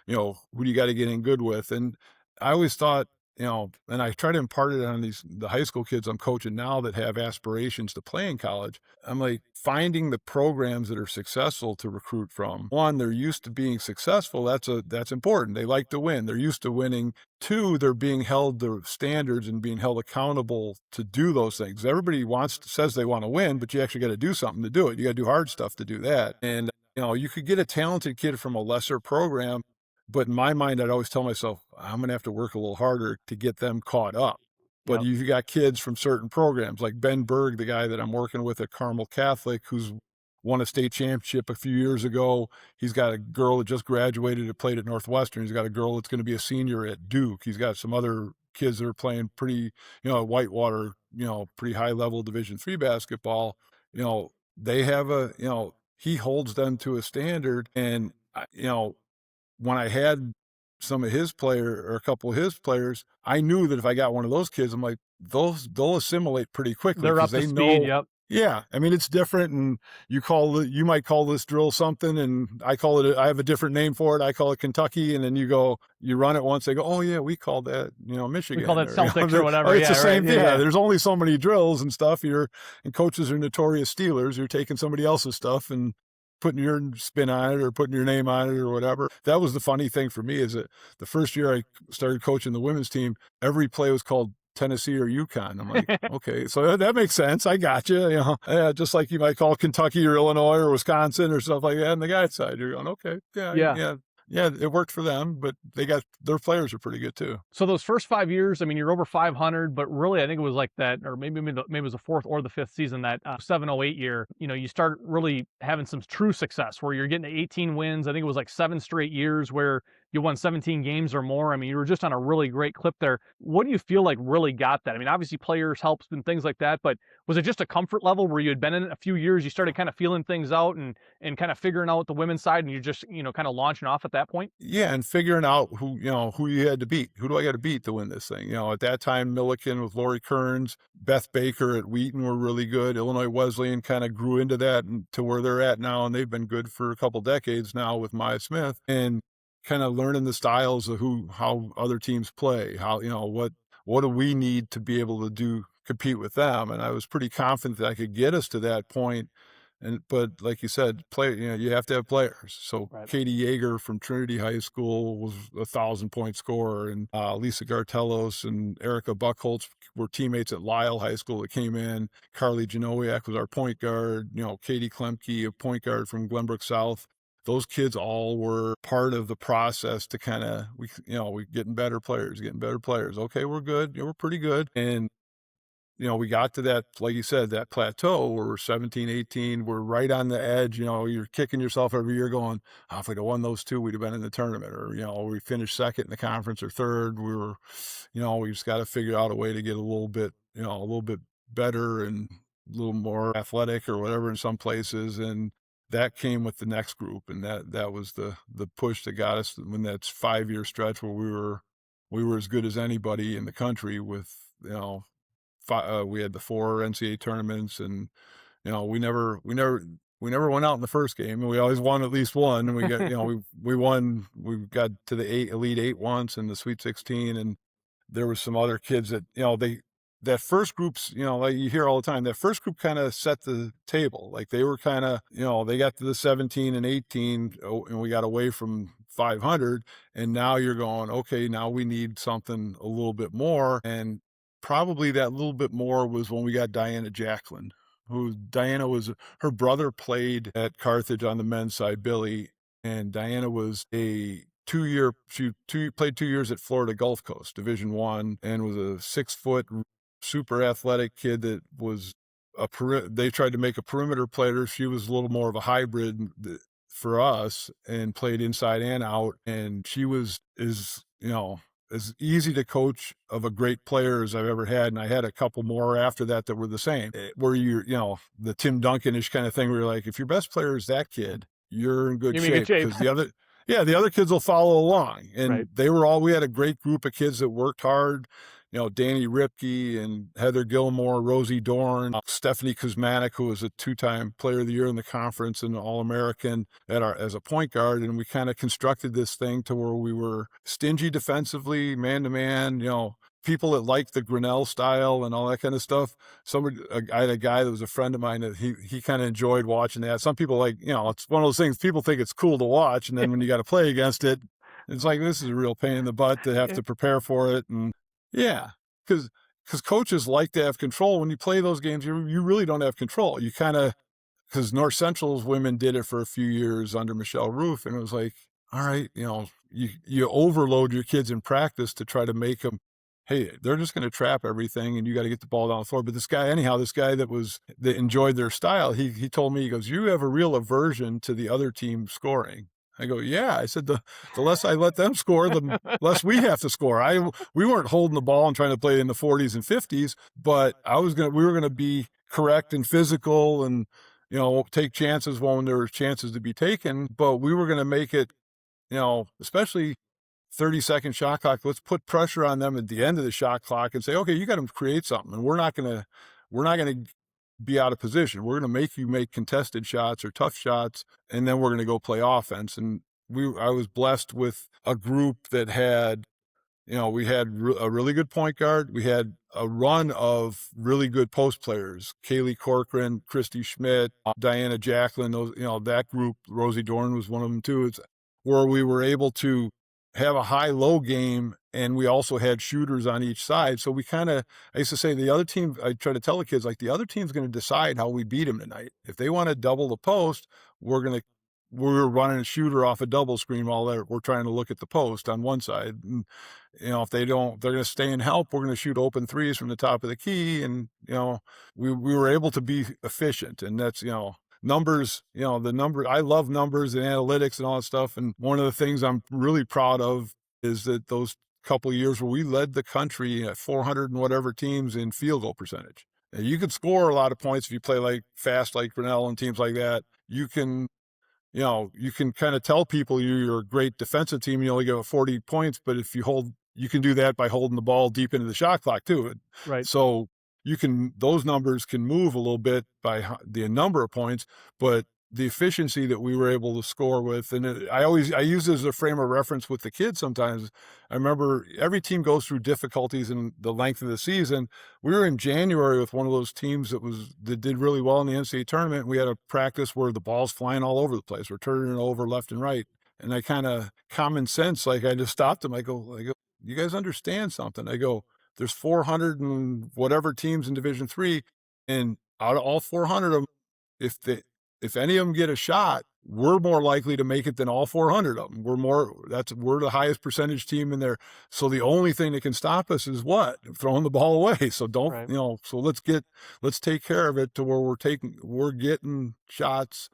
who do you got to get in good with? And I always thought and I try to impart it on the high school kids I'm coaching now that have aspirations to play in college. I'm like finding the programs that are successful to recruit from. One, they're used to being successful. That's important. They like to win. They're used to winning. Two, they're being held to standards and being held accountable to do those things. Everybody says they want to win, but you actually got to do something to do it. You got to do hard stuff to do that. And you could get a talented kid from a lesser program, but in my mind, I'd always tell myself, I'm going to have to work a little harder to get them caught up. But Yep. you've got kids from certain programs, like Ben Berg, the guy that I'm working with at Carmel Catholic, who's won a state championship a few years ago. He's got a girl that just graduated that played at Northwestern. He's got a girl that's going to be a senior at Duke. He's got some other kids that are playing pretty, Whitewater, pretty high level Division III basketball. They have he holds them to a standard. And, when I had some of his player or a couple of his players, I knew that if I got one of those kids, I'm like, they'll assimilate pretty quickly They're because up to they speed. know. Yep. Yeah, I mean, it's different, and you might call this drill something, and I have a different name for it. I call it Kentucky, and then you run it once, they go, oh yeah, we call that, Michigan. We call that or, Celtics or whatever. It's Yeah, the same. right. Yeah. There's only so many drills and stuff. And coaches are notorious stealers. You're taking somebody else's stuff and putting your spin on it or putting your name on it or whatever. That was the funny thing for me, is that the first year I started coaching the women's team, every play was called Tennessee or UConn. I'm like, okay, so that makes sense. I got you. Just like you might call Kentucky or Illinois or Wisconsin or stuff like that on the guy's side. You're going, okay, yeah, it worked for them, but their players are pretty good too. So those first 5 years, I mean, you're over 500, but really, I think it was like that, or maybe it was the fourth or the fifth season, that 7-08 year. You start really having some true success where you're getting to 18 wins. I think it was like 7 straight years where you won 17 games or more. I mean, you were just on a really great clip there. What do you feel like really got that? I mean, obviously players helps and things like that, but was it just a comfort level where you had been in it a few years, you started kind of feeling things out and kind of figuring out the women's side, and you're just, kind of launching off at that point? Yeah, and figuring out who you had to beat. Who do I got to beat to win this thing? At that time, Milliken with Lori Kearns, Beth Baker at Wheaton were really good. Illinois Wesleyan kind of grew into that and to where they're at now, and they've been good for a couple decades now with Maya Smith, and kind of learning the styles of how other teams play. How what do we need to be able to compete with them? And I was pretty confident that I could get us to that point. But like you said, you have to have players. So Right. Katie Yeager from Trinity High School was 1,000-point scorer, and Lisa Gartelos and Erica Buckholtz were teammates at Lyle High School that came in. Carly Janowiak was our point guard. Katie Klemke, a point guard from Glenbrook South. Those kids all were part of the process to kind of we getting better players. Okay, we're good. We're pretty good, and we got to that, like you said, that plateau where we're 17, 18, we're right on the edge. You're kicking yourself every year going, if we'd have won those two, we'd have been in the tournament, or, we finished second in the conference or third. We just got to figure out a way to get a little bit better and a little more athletic or whatever in some places. And that came with the next group. And that was the push that got us when that 5-year stretch where we were as good as anybody in the country with, we had the 4 NCAA tournaments, and we never went out in the first game, and we always won at least one. And we got we won. We got to the Elite Eight once and the Sweet 16, and there was some other kids that that first group's like you hear all the time. That first group kind of set the table. Like they were kind of they got to the 17 and 18, and we got away from 500, and now you're going, okay, now we need something a little bit more. And probably that little bit more was when we got Diana Jacklin, her brother played at Carthage on the men's side, Billy, and Diana was she played 2 years at Florida Gulf Coast Division I, and was a 6-foot super athletic kid that was they tried to make a perimeter player. She was a little more of a hybrid for us and played inside and out, and she was as easy to coach of a great player as I've ever had. And I had a couple more after that were the same, where the Tim Duncan-ish kind of thing where you're like, if your best player is that kid, you're in good shape, because the other kids will follow along. And Right. we had a great group of kids that worked hard. Danny Ripke and Heather Gilmore, Rosie Dorn, Stephanie Kuzmanik, who was a 2-time player of the year in the conference and All-American as a point guard. And we kind of constructed this thing to where we were stingy defensively, man to man, people that liked the Grinnell style and all that kind of stuff. I had a guy that was a friend of mine that he kind of enjoyed watching that. Some people it's one of those things people think it's cool to watch. And then when you got to play against it, it's like, this is a real pain in the butt to have to prepare for it. And yeah, because coaches like to have control. When you play those games, you really don't have control. You kind of, because North Central's women did it for a few years under Michelle Roof, and it was like, all right, you overload your kids in practice to try to make them, hey, they're just going to trap everything, and you got to get the ball down the floor. But this guy that enjoyed their style, he told me, he goes, you have a real aversion to the other team scoring. I go, yeah. I said, the less I let them score, the less we have to score. We weren't holding the ball and trying to play in the 40s and 50s, but we were going to be correct and physical and, take chances when there were chances to be taken, but we were going to make it, especially 30-second shot clock. Let's put pressure on them at the end of the shot clock and say, okay, you got to create something, and we're not going to be out of position. We're going to make you make contested shots or tough shots, and then we're going to go play offense. And I was blessed with a group that had, we had a really good point guard. We had a run of really good post players: Kaylee Corcoran, Christy Schmidt, Diana Jacqueline. Those, that group. Rosie Dorn was one of them too. It's where we were able to have a high-low game, and we also had shooters on each side. So I used to say the other team, I try to tell the kids, like, the other team's going to decide how we beat them tonight. If they want to double the post, we're running a shooter off a double screen while we're trying to look at the post on one side. And, if they don't, they're going to stay and help. We're going to shoot open threes from the top of the key. And, we were able to be efficient, and that's, numbers, I love numbers and analytics and all that stuff. And one of the things I'm really proud of is that those couple of years where we led the country at 400 and whatever teams in field goal percentage. And you could score a lot of points if you play like Grinnell and teams like that. You can kind of tell people you're a great defensive team and you only give 40 points, but if you can do that by holding the ball deep into the shot clock too. Right. So those numbers can move a little bit by the number of points, but the efficiency that we were able to score with, and I use it as a frame of reference with the kids sometimes. I remember every team goes through difficulties in the length of the season. We were in January with one of those teams that did really well in the NCAA tournament. We had a practice where the ball's flying all over the place. We're turning it over left and right. And I kind of common sense, I just stopped them. I go, you guys understand something? I go, there's 400 and whatever teams in Division III, and out of all 400 of them, if any of them get a shot, we're more likely to make it than all 400 of them. We're the highest percentage team in there. So the only thing that can stop us is what? Throwing the ball away. So Right. So let's take care of it to where we're getting shots,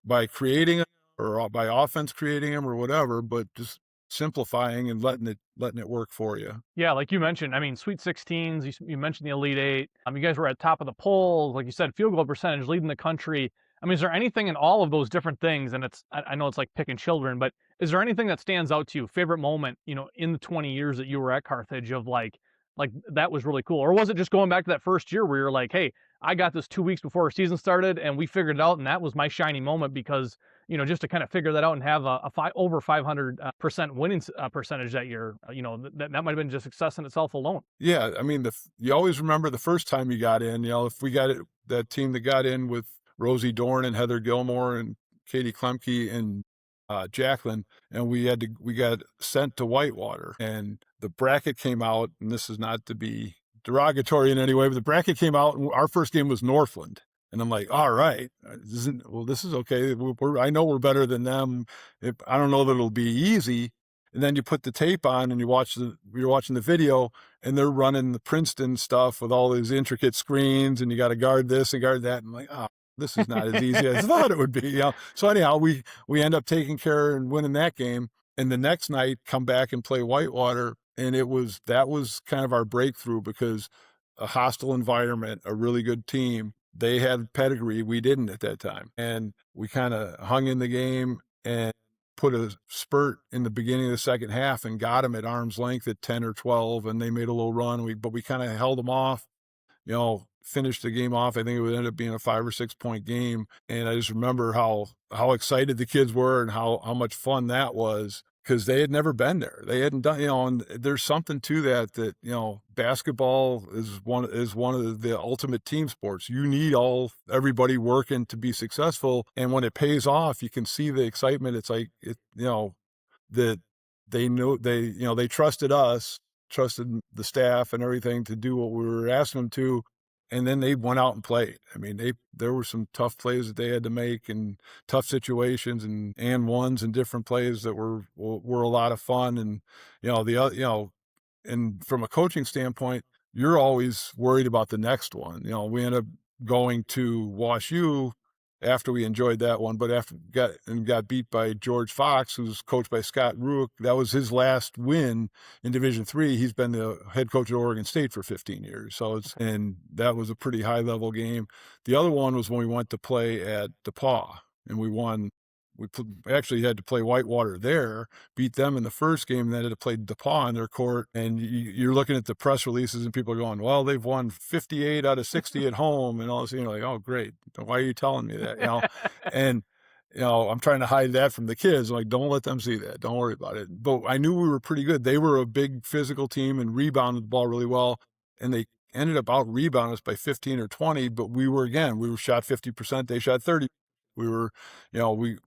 by creating them or by offense creating them or whatever, but just simplifying and letting it work for you. Yeah, like you mentioned, I mean, Sweet 16s, you mentioned the Elite Eight. You guys were at top of the polls, like you said, field goal percentage, leading the country. I mean, is there anything in all of those different things, and I know it's like picking children, but is there anything that stands out to you, favorite moment, in the 20 years that you were at Carthage of like that was really cool? Or was it just going back to that first year where you're like, hey, I got this 2 weeks before our season started and we figured it out, and that was my shining moment because, just to kind of figure that out and have over 500% winning percentage that year, that might have been just success in itself alone. Yeah, I mean, you always remember the first time you got in. If we got it, that team that got in with Rosie Dorn and Heather Gilmore and Katie Klemke and Jacqueline, and we got sent to Whitewater, and the bracket came out, and this is not to be derogatory in any way, but the bracket came out, and our first game was Northland. And I'm like, all right, this is okay. I know we're better than them. I don't know that it'll be easy. And then you put the tape on and you're watching the video, and they're running the Princeton stuff with all these intricate screens, and you got to guard this and guard that. And I'm like, oh, this is not as easy as I thought it would be. So anyhow, we end up taking care and winning that game. And the next night, come back and play Whitewater, and that was kind of our breakthrough, because a hostile environment, a really good team. They had pedigree. We didn't at that time. And we kind of hung in the game, and put a spurt in the beginning of the second half and got them at arm's length at 10 or 12, and they made a little run. But we kind of held them off, finished the game off. I think it would end up being a 5 or 6 point game. And I just remember how excited the kids were and how much fun that was, because they had never been there. They hadn't done, and there's something to that, basketball is one of the ultimate team sports. You need everybody working to be successful. And when it pays off, you can see the excitement. It's like, that they know they trusted us, trusted the staff and everything to do what we were asking them to. And then they went out and played. I mean, there were some tough plays that they had to make, and tough situations, and ones and different plays that were a lot of fun. And and from a coaching standpoint, you're always worried about the next one. We ended up going to Wash U after we enjoyed that one, but after got beat by George Fox, who's coached by Scott Rueck. That was his last win in Division III. He's been the head coach at Oregon State for 15 years. And that was a pretty high level game. The other one was when we went to play at DePauw, and we won. We actually had to play Whitewater there, beat them in the first game, and then had to play DePauw on their court. And you're looking at the press releases, and people are going, well, they've won 58 out of 60 at home. And all this, like, oh, great. Why are you telling me that? And, I'm trying to hide that from the kids. I'm like, don't let them see that. Don't worry about it. But I knew we were pretty good. They were a big physical team and rebounded the ball really well. And they ended up out rebounding us by 15 or 20. But we were shot 50%. They shot 30%. We were,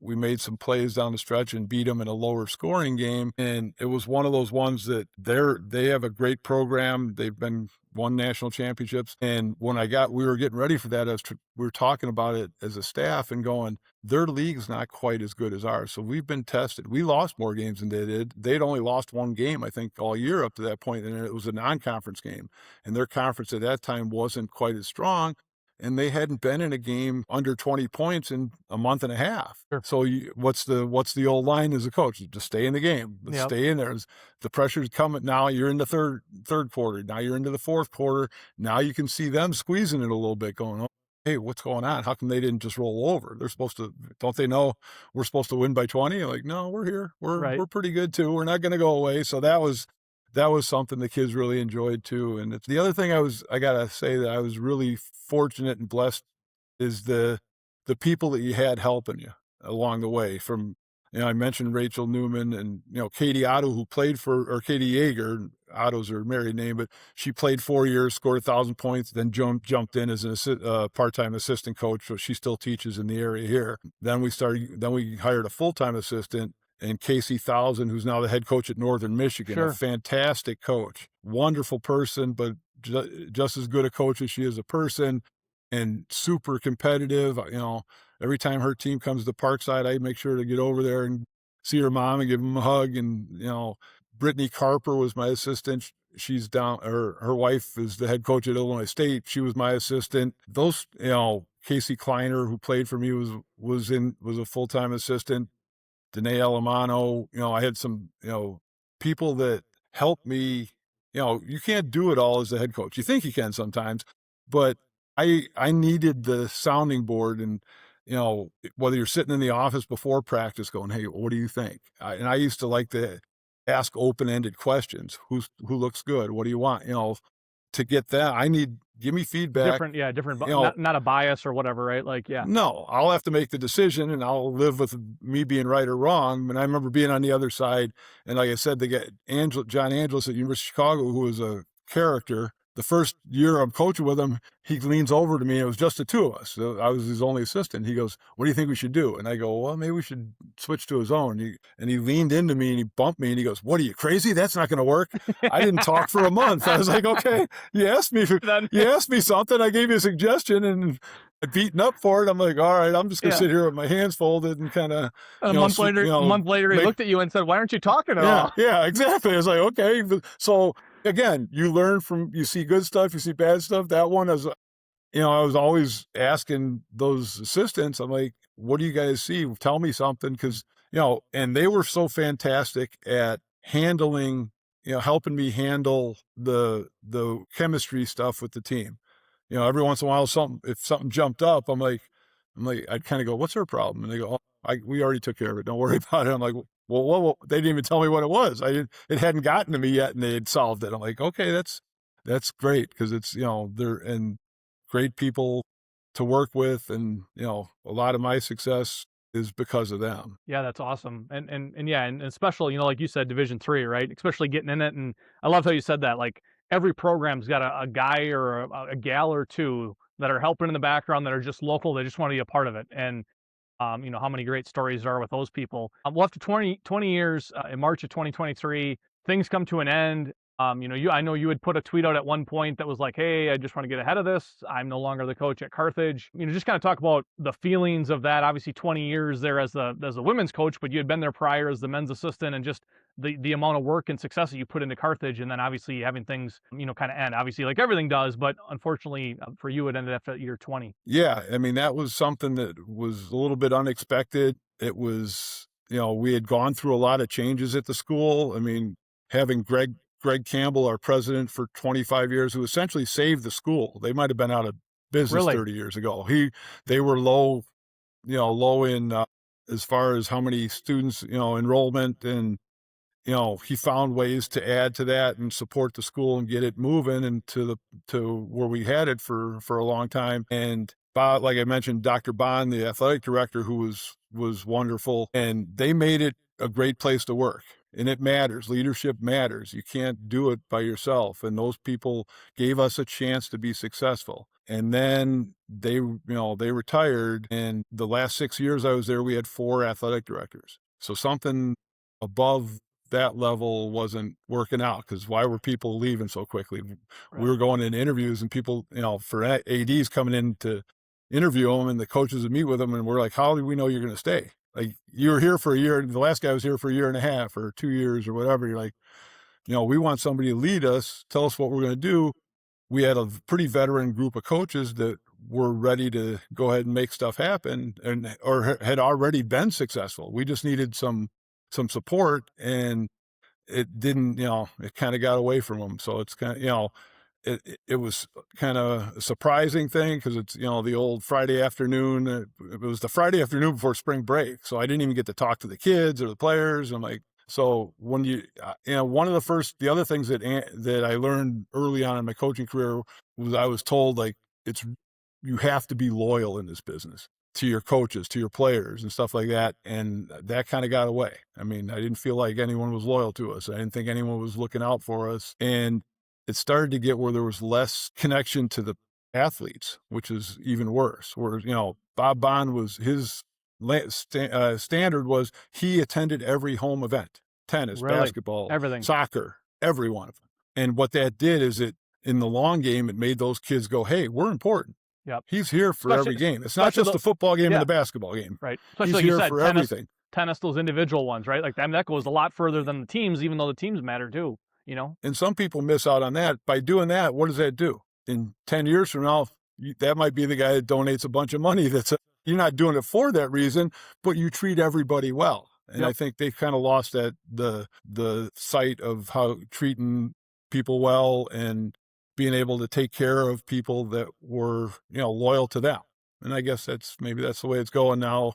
we made some plays down the stretch and beat them in a lower scoring game. And it was one of those ones that they have a great program. They've won national championships. And when we were getting ready for that, we were talking about it as a staff and going, their league's not quite as good as ours. So we've been tested. We lost more games than they did. They'd only lost one game, I think, all year up to that point, and it was a non-conference game. And their conference at that time wasn't quite as strong. And they hadn't been in a game under 20 points in a month and a half. Sure. So what's the old line as a coach? Just stay in the game. Yep. Stay in there. The pressure's coming. Now you're in the third quarter. Now you're into the fourth quarter. Now you can see them squeezing it a little bit, going, oh, hey, what's going on? How come they didn't just roll over? They're supposed to, don't they know we're supposed to win by 20? Like, no, we're here. We're pretty good too. We're not going to go away. So that was something the kids really enjoyed too. And the other thing I gotta say that I was really fortunate and blessed is the people that you had helping you along the way. From, I mentioned Rachel Newman and, Katie Otto, who played or Katie Yeager. Otto's her married name, but she played 4 years, scored 1,000 points, then jumped in as a part-time assistant coach. So she still teaches in the area here. Then we hired a full-time assistant, and Casey Thousand, who's now the head coach at Northern Michigan. Sure. A fantastic coach, wonderful person, but just as good a coach as she is a person, and super competitive. Every time her team comes to Parkside, I make sure to get over there and see her mom and give them a hug. And, Brittany Carper was my assistant. She's down, her wife is the head coach at Illinois State. She was my assistant. Those, Casey Kleiner, who played for me, was a full-time assistant. Danae Alamano, I had some, people that helped me. You can't do it all as the head coach. You think you can sometimes, but I needed the sounding board. And, whether you're sitting in the office before practice going, hey, what do you think? And I used to like to ask open-ended questions. Who looks good? What do you want? To get that, give me feedback. Different, not a bias or whatever, right? Like, yeah. No, I'll have to make the decision, and I'll live with me being right or wrong. And I remember being on the other side, and like I said, they got John Angelus at University of Chicago, who was a character. The first year I'm coaching with him, he leans over to me, and it was just the two of us. So I was his only assistant. He goes, what do you think we should do? And I go, well, maybe we should switch to his own. And he leaned into me, and he bumped me, and he goes, what, are you crazy? That's not going to work. I didn't talk for a month. I was like, okay, you asked me something. I gave you a suggestion, and I'd beaten up for it. I'm like, all right, I'm just going to sit here with my hands folded and kind of. A month later, he looked at you and said, why aren't you talking at all? Yeah, exactly. I was like, okay. So, again, you see good stuff, you see bad stuff. That one is, I was always asking those assistants, I'm like, what do you guys see? Tell me something. Cause, and they were so fantastic at handling, helping me handle the chemistry stuff with the team. Every once in a while, if something jumped up, I'm like, I'd kind of go, what's her problem? And they go, oh, we already took care of it. Don't worry about it. I'm like, well, they didn't even tell me what it was. It hadn't gotten to me yet, and they had solved it. I'm like, okay, that's great because it's they're and great people to work with, and a lot of my success is because of them. Yeah, that's awesome. And yeah, and especially, like you said, Division 3, right? Especially getting in it. And I loved how you said that. Like every program's got a guy or a gal or two that are helping in the background that are just local. They just want to be a part of it. And how many great stories there are with those people. Well, after 20 years, in March of 2023, things come to an end. I know you had put a tweet out at one point that was like, "Hey, I just want to get ahead of this. I'm no longer the coach at Carthage." Just kind of talk about the feelings of that. Obviously, 20 years there as the women's coach, but you had been there prior as the men's assistant, and just the amount of work and success that you put into Carthage, and then obviously having things kind of end. Obviously, like everything does, but unfortunately for you, it ended after year 20. Yeah, I mean, that was something that was a little bit unexpected. It was, we had gone through a lot of changes at the school. I mean, having Greg Campbell, our president for 25 years, who essentially saved the school. They might have been out of business Really, 30 years ago. They were low, low in as far as how many students, enrollment, and he found ways to add to that and support the school and get it moving and to where we had it for a long time. And Bob, like I mentioned, Dr. Bond, the athletic director, who was wonderful, and they made it a great place to work. And it matters. Leadership matters. You can't do it by yourself. And those people gave us a chance to be successful. And then they retired. And the last 6 years I was there, we had 4 athletic directors. So something above that level wasn't working out, because why were people leaving so quickly? right? We were going in interviews, and people, for ADs coming in to interview them, and the coaches would meet with them, and we're like, how do we know you're going to stay? Like, you were here for a year, and the last guy was here for a year and a half or 2 years or whatever. You're like, we want somebody to lead us, tell us what we're going to do. We had a pretty veteran group of coaches that were ready to go ahead and make stuff happen, or had already been successful. We just needed some support, and it didn't, it kind of got away from them. So it's kind of, it was kind of a surprising thing, because it's, the old Friday afternoon. It was the Friday afternoon before spring break. So I didn't even get to talk to the kids or the players. I'm like, so when one of the other things that I learned early on in my coaching career was, I was told, like, you have to be loyal in this business to your coaches, to your players, and stuff like that. And that kind of got away. I mean, I didn't feel like anyone was loyal to us. I didn't think anyone was looking out for us. And it started to get where there was less connection to the athletes, which is even worse. Where, Bob Bond was, his standard was, he attended every home event: tennis, Really, basketball, everything. soccer, every one of them. And what that did is, in the long game, it made those kids go, hey, we're important. Yep. He's here for every game. It's not just the football game and the basketball game. Right. He's Especially like you here said, for tennis, everything. those individual ones, right? Like that goes a lot further than the teams, even though the teams matter too. And some people miss out on that. By doing that, what does that do? In 10 years from now, that might be the guy that donates a bunch of money. You're not doing it for that reason, but you treat everybody well. And Yep. I think they've kind of lost the sight of how treating people well and being able to take care of people that were, loyal to them. And I guess maybe that's the way it's going now,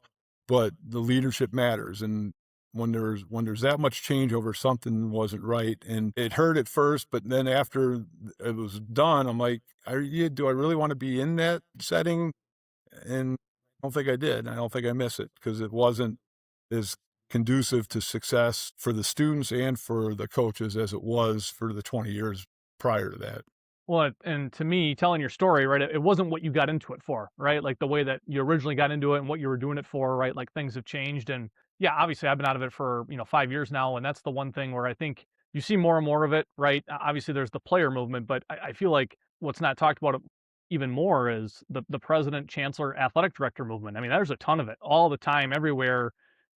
but the leadership matters. And when there's that much change over, something wasn't right. And it hurt at first, but then after it was done, I'm like, do I really want to be in that setting? And I don't think I did. I don't think I miss it, because it wasn't as conducive to success for the students and for the coaches as it was for the 20 years prior to that. Well, and to me, telling your story, right, it wasn't what you got into it for, right? Like the way that you originally got into it and what you were doing it for, right? Like things have changed. And yeah, obviously I've been out of it for, 5 years now. And that's the one thing where I think you see more and more of it, right? Obviously there's the player movement, but I feel like what's not talked about even more is the president, chancellor, athletic director movement. I mean, there's a ton of it all the time, everywhere.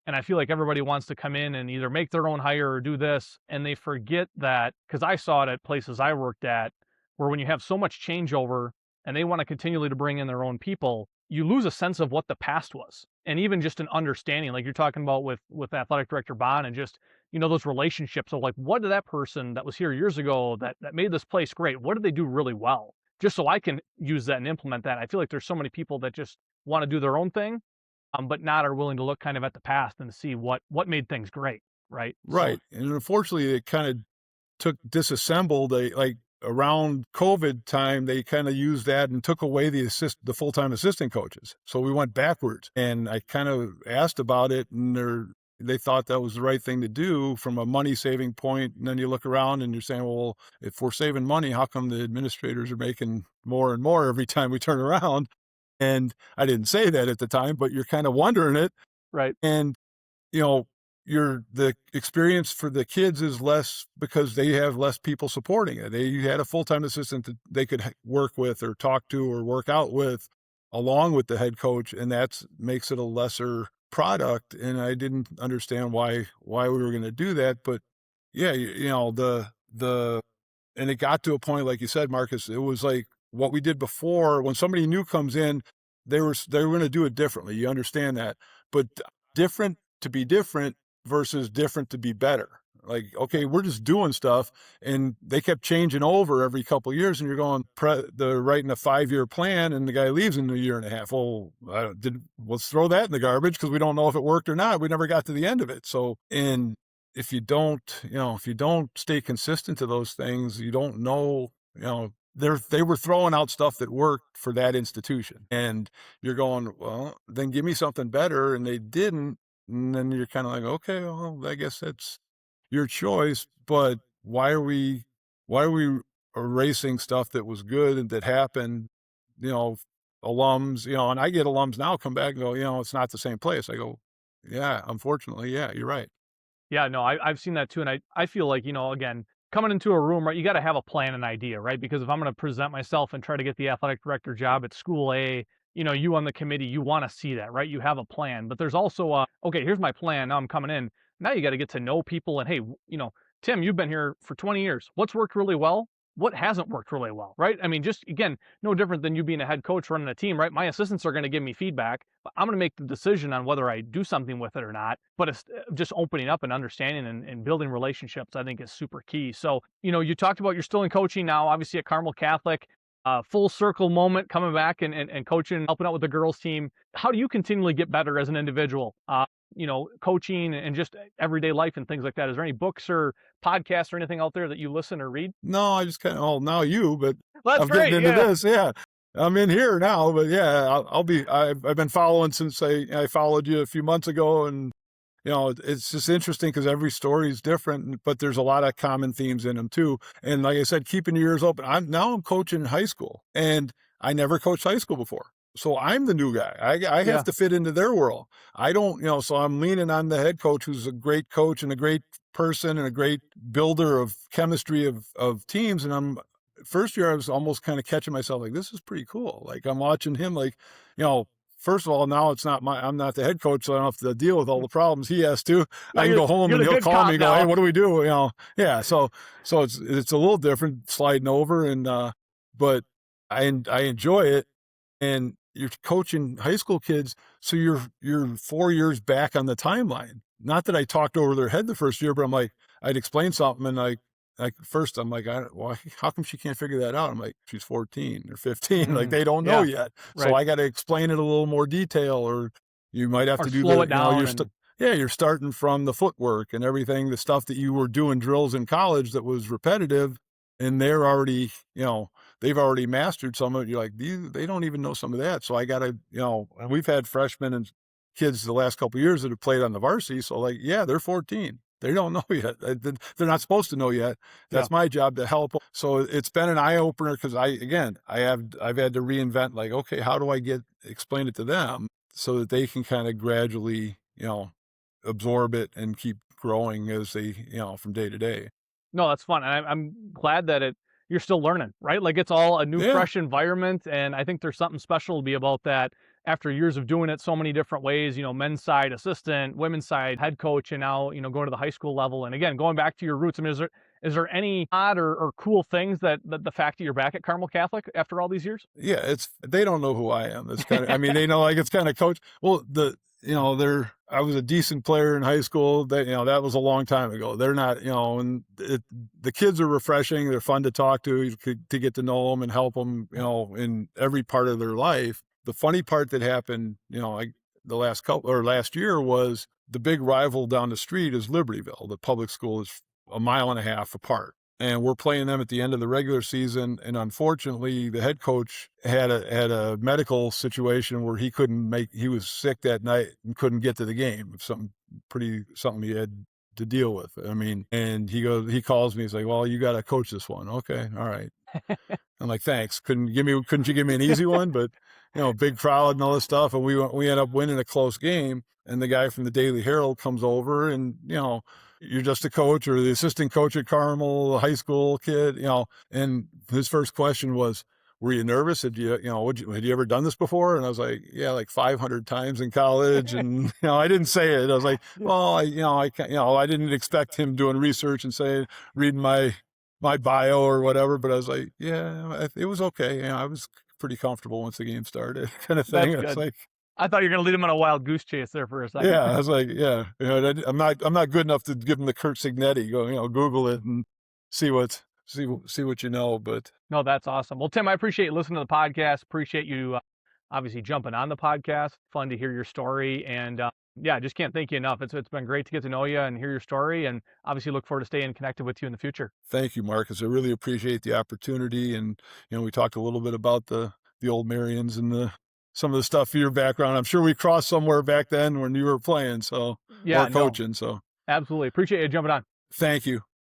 And I feel like everybody wants to come in and either make their own hire or do this. And they forget that, because I saw it at places I worked at, where when you have so much changeover and they want to continually to bring in their own people, you lose a sense of what the past was. And even just an understanding, like you're talking about with athletic director Bond, and just, those relationships of like, what did that person that was here years ago that made this place great, what did they do really well? Just so I can use that and implement that. I feel like there's so many people that just want to do their own thing. but not are willing to look kind of at the past and see what made things great, right? So Right. And unfortunately, it kind of took disassembled like around COVID time, they kind of used that and took away the full-time assistant coaches. So we went backwards, and I kind of asked about it, and they thought that was the right thing to do from a money saving point. And then you look around and you're saying, well, if we're saving money, how come the administrators are making more and more every time we turn around? And I didn't say that at the time, but you're kind of wondering it. right. And you know, the experience for the kids is less because they have less people supporting it. They had a full-time assistant that they could work with or talk to or work out with along with the head coach, and that makes it a lesser product. And I didn't understand why we were going to do that. But yeah, the and it got to a point, like you said, Marcus, it was like what we did before. When somebody new comes in, they were going to do it differently. You understand that, but different to be different versus different to be better. Like, okay, we're just doing stuff, and they kept changing over every couple of years, and you're going, they're writing a 5-year plan, and the guy leaves in a year and a half. Well, let's throw that in the garbage because we don't know if it worked or not. We never got to the end of it. So, and if you don't stay consistent to those things, you don't know, they were throwing out stuff that worked for that institution. And you're going, well, then give me something better. And they didn't. And then you're kind of like, okay, well, I guess that's your choice. But why are we erasing stuff that was good and that happened, you know, alums, and I get alums now come back and go, it's not the same place. I go, yeah, unfortunately, yeah, you're right. Yeah, no, I've seen that too, and I feel like, again, coming into a room, right, you gotta have a plan and idea, right? Because if I'm gonna present myself and try to get the athletic director job at school A, you on the committee, you wanna see that, right? You have a plan, but there's also okay, here's my plan, now I'm coming in. Now you gotta get to know people and, hey, Tim, you've been here for 20 years. What's worked really well? What hasn't worked really well, right? I mean, just again, no different than you being a head coach running a team, right? My assistants are going to give me feedback, but I'm going to make the decision on whether I do something with it or not. But it's just opening up and understanding and building relationships, I think, is super key. So, you talked about you're still in coaching now, obviously at Carmel Catholic. Full circle moment coming back and coaching, helping out with the girls team. How do you continually get better as an individual? Coaching and just everyday life and things like that. Is there any books or podcasts or anything out there that you listen or read? No, I just kind of, now but Well, that's I'm getting great. into Yeah. this. Yeah. I'm in here now, but yeah, I've been following since I followed you a few months ago. And, it's just interesting because every story is different, but there's a lot of common themes in them too. And like I said, keeping your ears open. I'm coaching high school, and I never coached high school before. So I'm the new guy. I Yeah. have to fit into their world. I don't, so I'm leaning on the head coach, who's a great coach and a great person and a great builder of chemistry of teams. And first year I was almost kind of catching myself like, this is pretty cool. Like I'm watching him, like, first of all, now I'm not the head coach, so I don't have to deal with all the problems he has to. No, I can go home you're and the he'll good call cop me and go, now. hey, what do we do? Yeah. So it's a little different sliding over, and but I enjoy it. And you're coaching high school kids, so you're 4 years back on the timeline. Not that I talked over their head the first year, but I'm like, I'd explain something, and first I'm like, how come she can't figure that out? I'm like, she's 14 or 15, like they don't know Yeah. yet. So Right. I got to explain it a little more detail, or you might have Or to do slow it down you're starting from the footwork and everything, the stuff that you were doing drills in college that was repetitive, and they're already, they've already mastered some of it. You're like, they don't even know some of that. So I got to, and we've had freshmen and kids the last couple of years that have played on the varsity. So like, yeah, they're 14. They don't know yet. They're not supposed to know yet. That's my job to help. So it's been an eye opener because I've had to reinvent, like, okay, how do I explain it to them so that they can kind of gradually, absorb it and keep growing as they, from day to day. No, that's fun, and I'm glad that you're still learning, right? Like, it's all a new, Yeah. fresh environment, and I think there's something special to be about that after years of doing it so many different ways, men's side assistant, women's side head coach, and now, going to the high school level. And again, going back to your roots, I mean, is there any odd or cool things that the fact that you're back at Carmel Catholic after all these years? Yeah, they don't know who I am. It's kind of, I mean, they know, like, it's kind of coach. Well, I was a decent player in high school. That was a long time ago. They're not, and the kids are refreshing. They're fun to talk to get to know them and help them, in every part of their life. The funny part that happened, last year was the big rival down the street is Libertyville. The public school is a mile and a half apart. And we're playing them at the end of the regular season. And unfortunately, the head coach had a medical situation where he was sick that night and couldn't get to the game. Something he had to deal with. I mean, and he calls me, he's like, well, you got to coach this one. Okay. All right. I'm like, thanks. Couldn't you give me an easy one? But, big crowd and all this stuff. And we end up winning a close game. And the guy from the Daily Herald comes over and, you're just a coach or the assistant coach at Carmel, a high school kid, and his first question was, were you nervous? Had you ever done this before? And I was like, yeah, like 500 times in college. And, I didn't say it. I was like, well, I didn't expect him doing research and reading my bio or whatever, but I was like, yeah, it was okay. I was pretty comfortable once the game started kind of thing. That's It's good. like, I thought you were going to lead him on a wild goose chase there for a second. yeah, I was like, yeah, I'm not good enough to give him the Kurt Signetti. Go, Google it and see what you know. But no, that's awesome. Well, Tim, I appreciate you listening to the podcast. Appreciate you obviously jumping on the podcast. Fun to hear your story, and I just can't thank you enough. It's been great to get to know you and hear your story, and obviously look forward to staying connected with you in the future. Thank you, Marcus. I really appreciate the opportunity, and we talked a little bit about the old Marians and some of the stuff for your background. I'm sure we crossed somewhere back then when you were playing, or coaching. So absolutely appreciate you jumping on. Thank you.